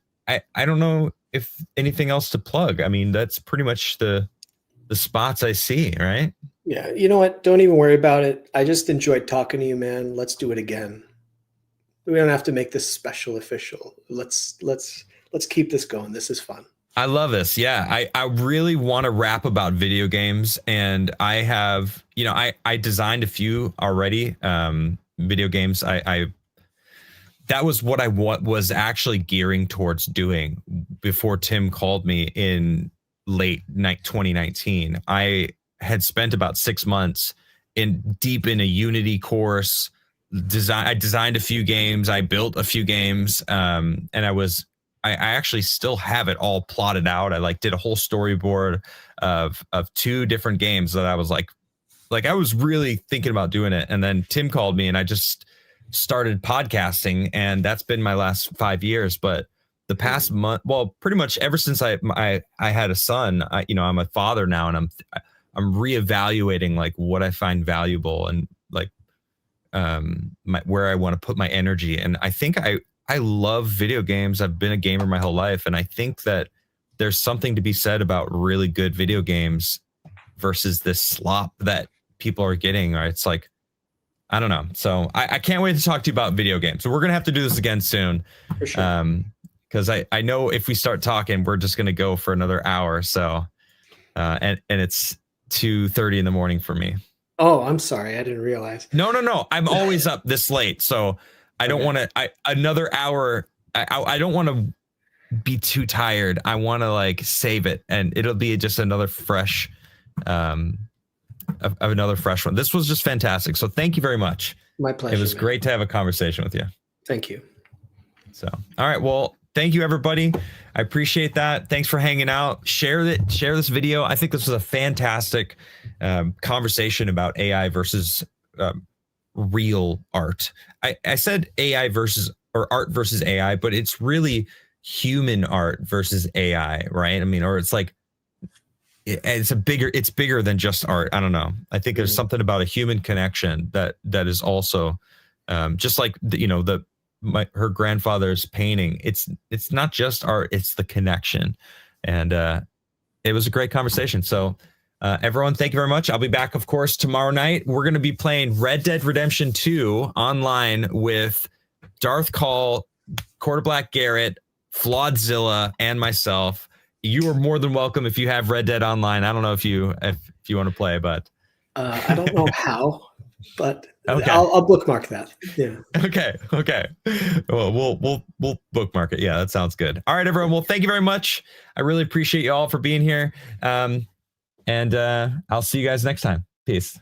don't know if anything else to plug. I mean, that's pretty much the spots I see, right? Yeah, you know what? Don't even worry about it. I just enjoyed talking to you, man. Let's do it again. We don't have to make this special official. Let's keep this going. This is fun. I love this. Yeah, I really want to rap about video games, and I have, you know, I designed a few already. Video games. That was what I was actually gearing towards doing before Tim called me in late 2019. I had spent about 6 months deep in a Unity course. I designed a few games. I built a few games. And I actually still have it all plotted out. I like did a whole storyboard of 2 different games that I was like I was really thinking about doing it. And then Tim called me and I just started podcasting, and that's been my last 5 years. But the past month, well, pretty much ever since I had a son, I'm a father now, and I'm reevaluating like what I find valuable and like where I want to put my energy. And I think I love video games. I've been a gamer my whole life, and I think that there's something to be said about really good video games versus this slop that people are getting. Right? It's like, I don't know. So I can't wait to talk to you about video games. So we're gonna have to do this again soon. For sure. Because I know if we start talking, we're just gonna go for another hour. So and it's 2:30 in the morning for me. Oh, I'm sorry. I didn't realize. No. I'm always up this late. So I don't want to another hour. I don't want to be too tired. I want to like save it, and it'll be just another fresh another fresh one. This was just fantastic. So thank you very much. My pleasure. It was great to have a conversation with you. Thank you. So, all right. Well, thank you, everybody. I appreciate that. Thanks for hanging out. Share this video. I think this was a fantastic conversation about AI versus real art. I said AI versus or art versus AI, but it's really human art versus AI, right? I mean, or it's like it's bigger than just art. I don't know. I think there's something about a human connection that is also Just like her grandfather's painting. It's not just art; it's the connection, and it was a great conversation. So. Everyone, thank you very much. I'll be back, of course, tomorrow night. We're going to be playing Red Dead Redemption 2 online with Darth Call, Quarter Black Garrett, Flawedzilla, and myself. You are more than welcome if you have Red Dead Online. I don't know if you want to play, but I don't know how, but okay. I'll bookmark that. Yeah. Okay. Well, we'll bookmark it. Yeah, that sounds good. All right, everyone. Well, thank you very much. I really appreciate you all for being here. And I'll see you guys next time. Peace.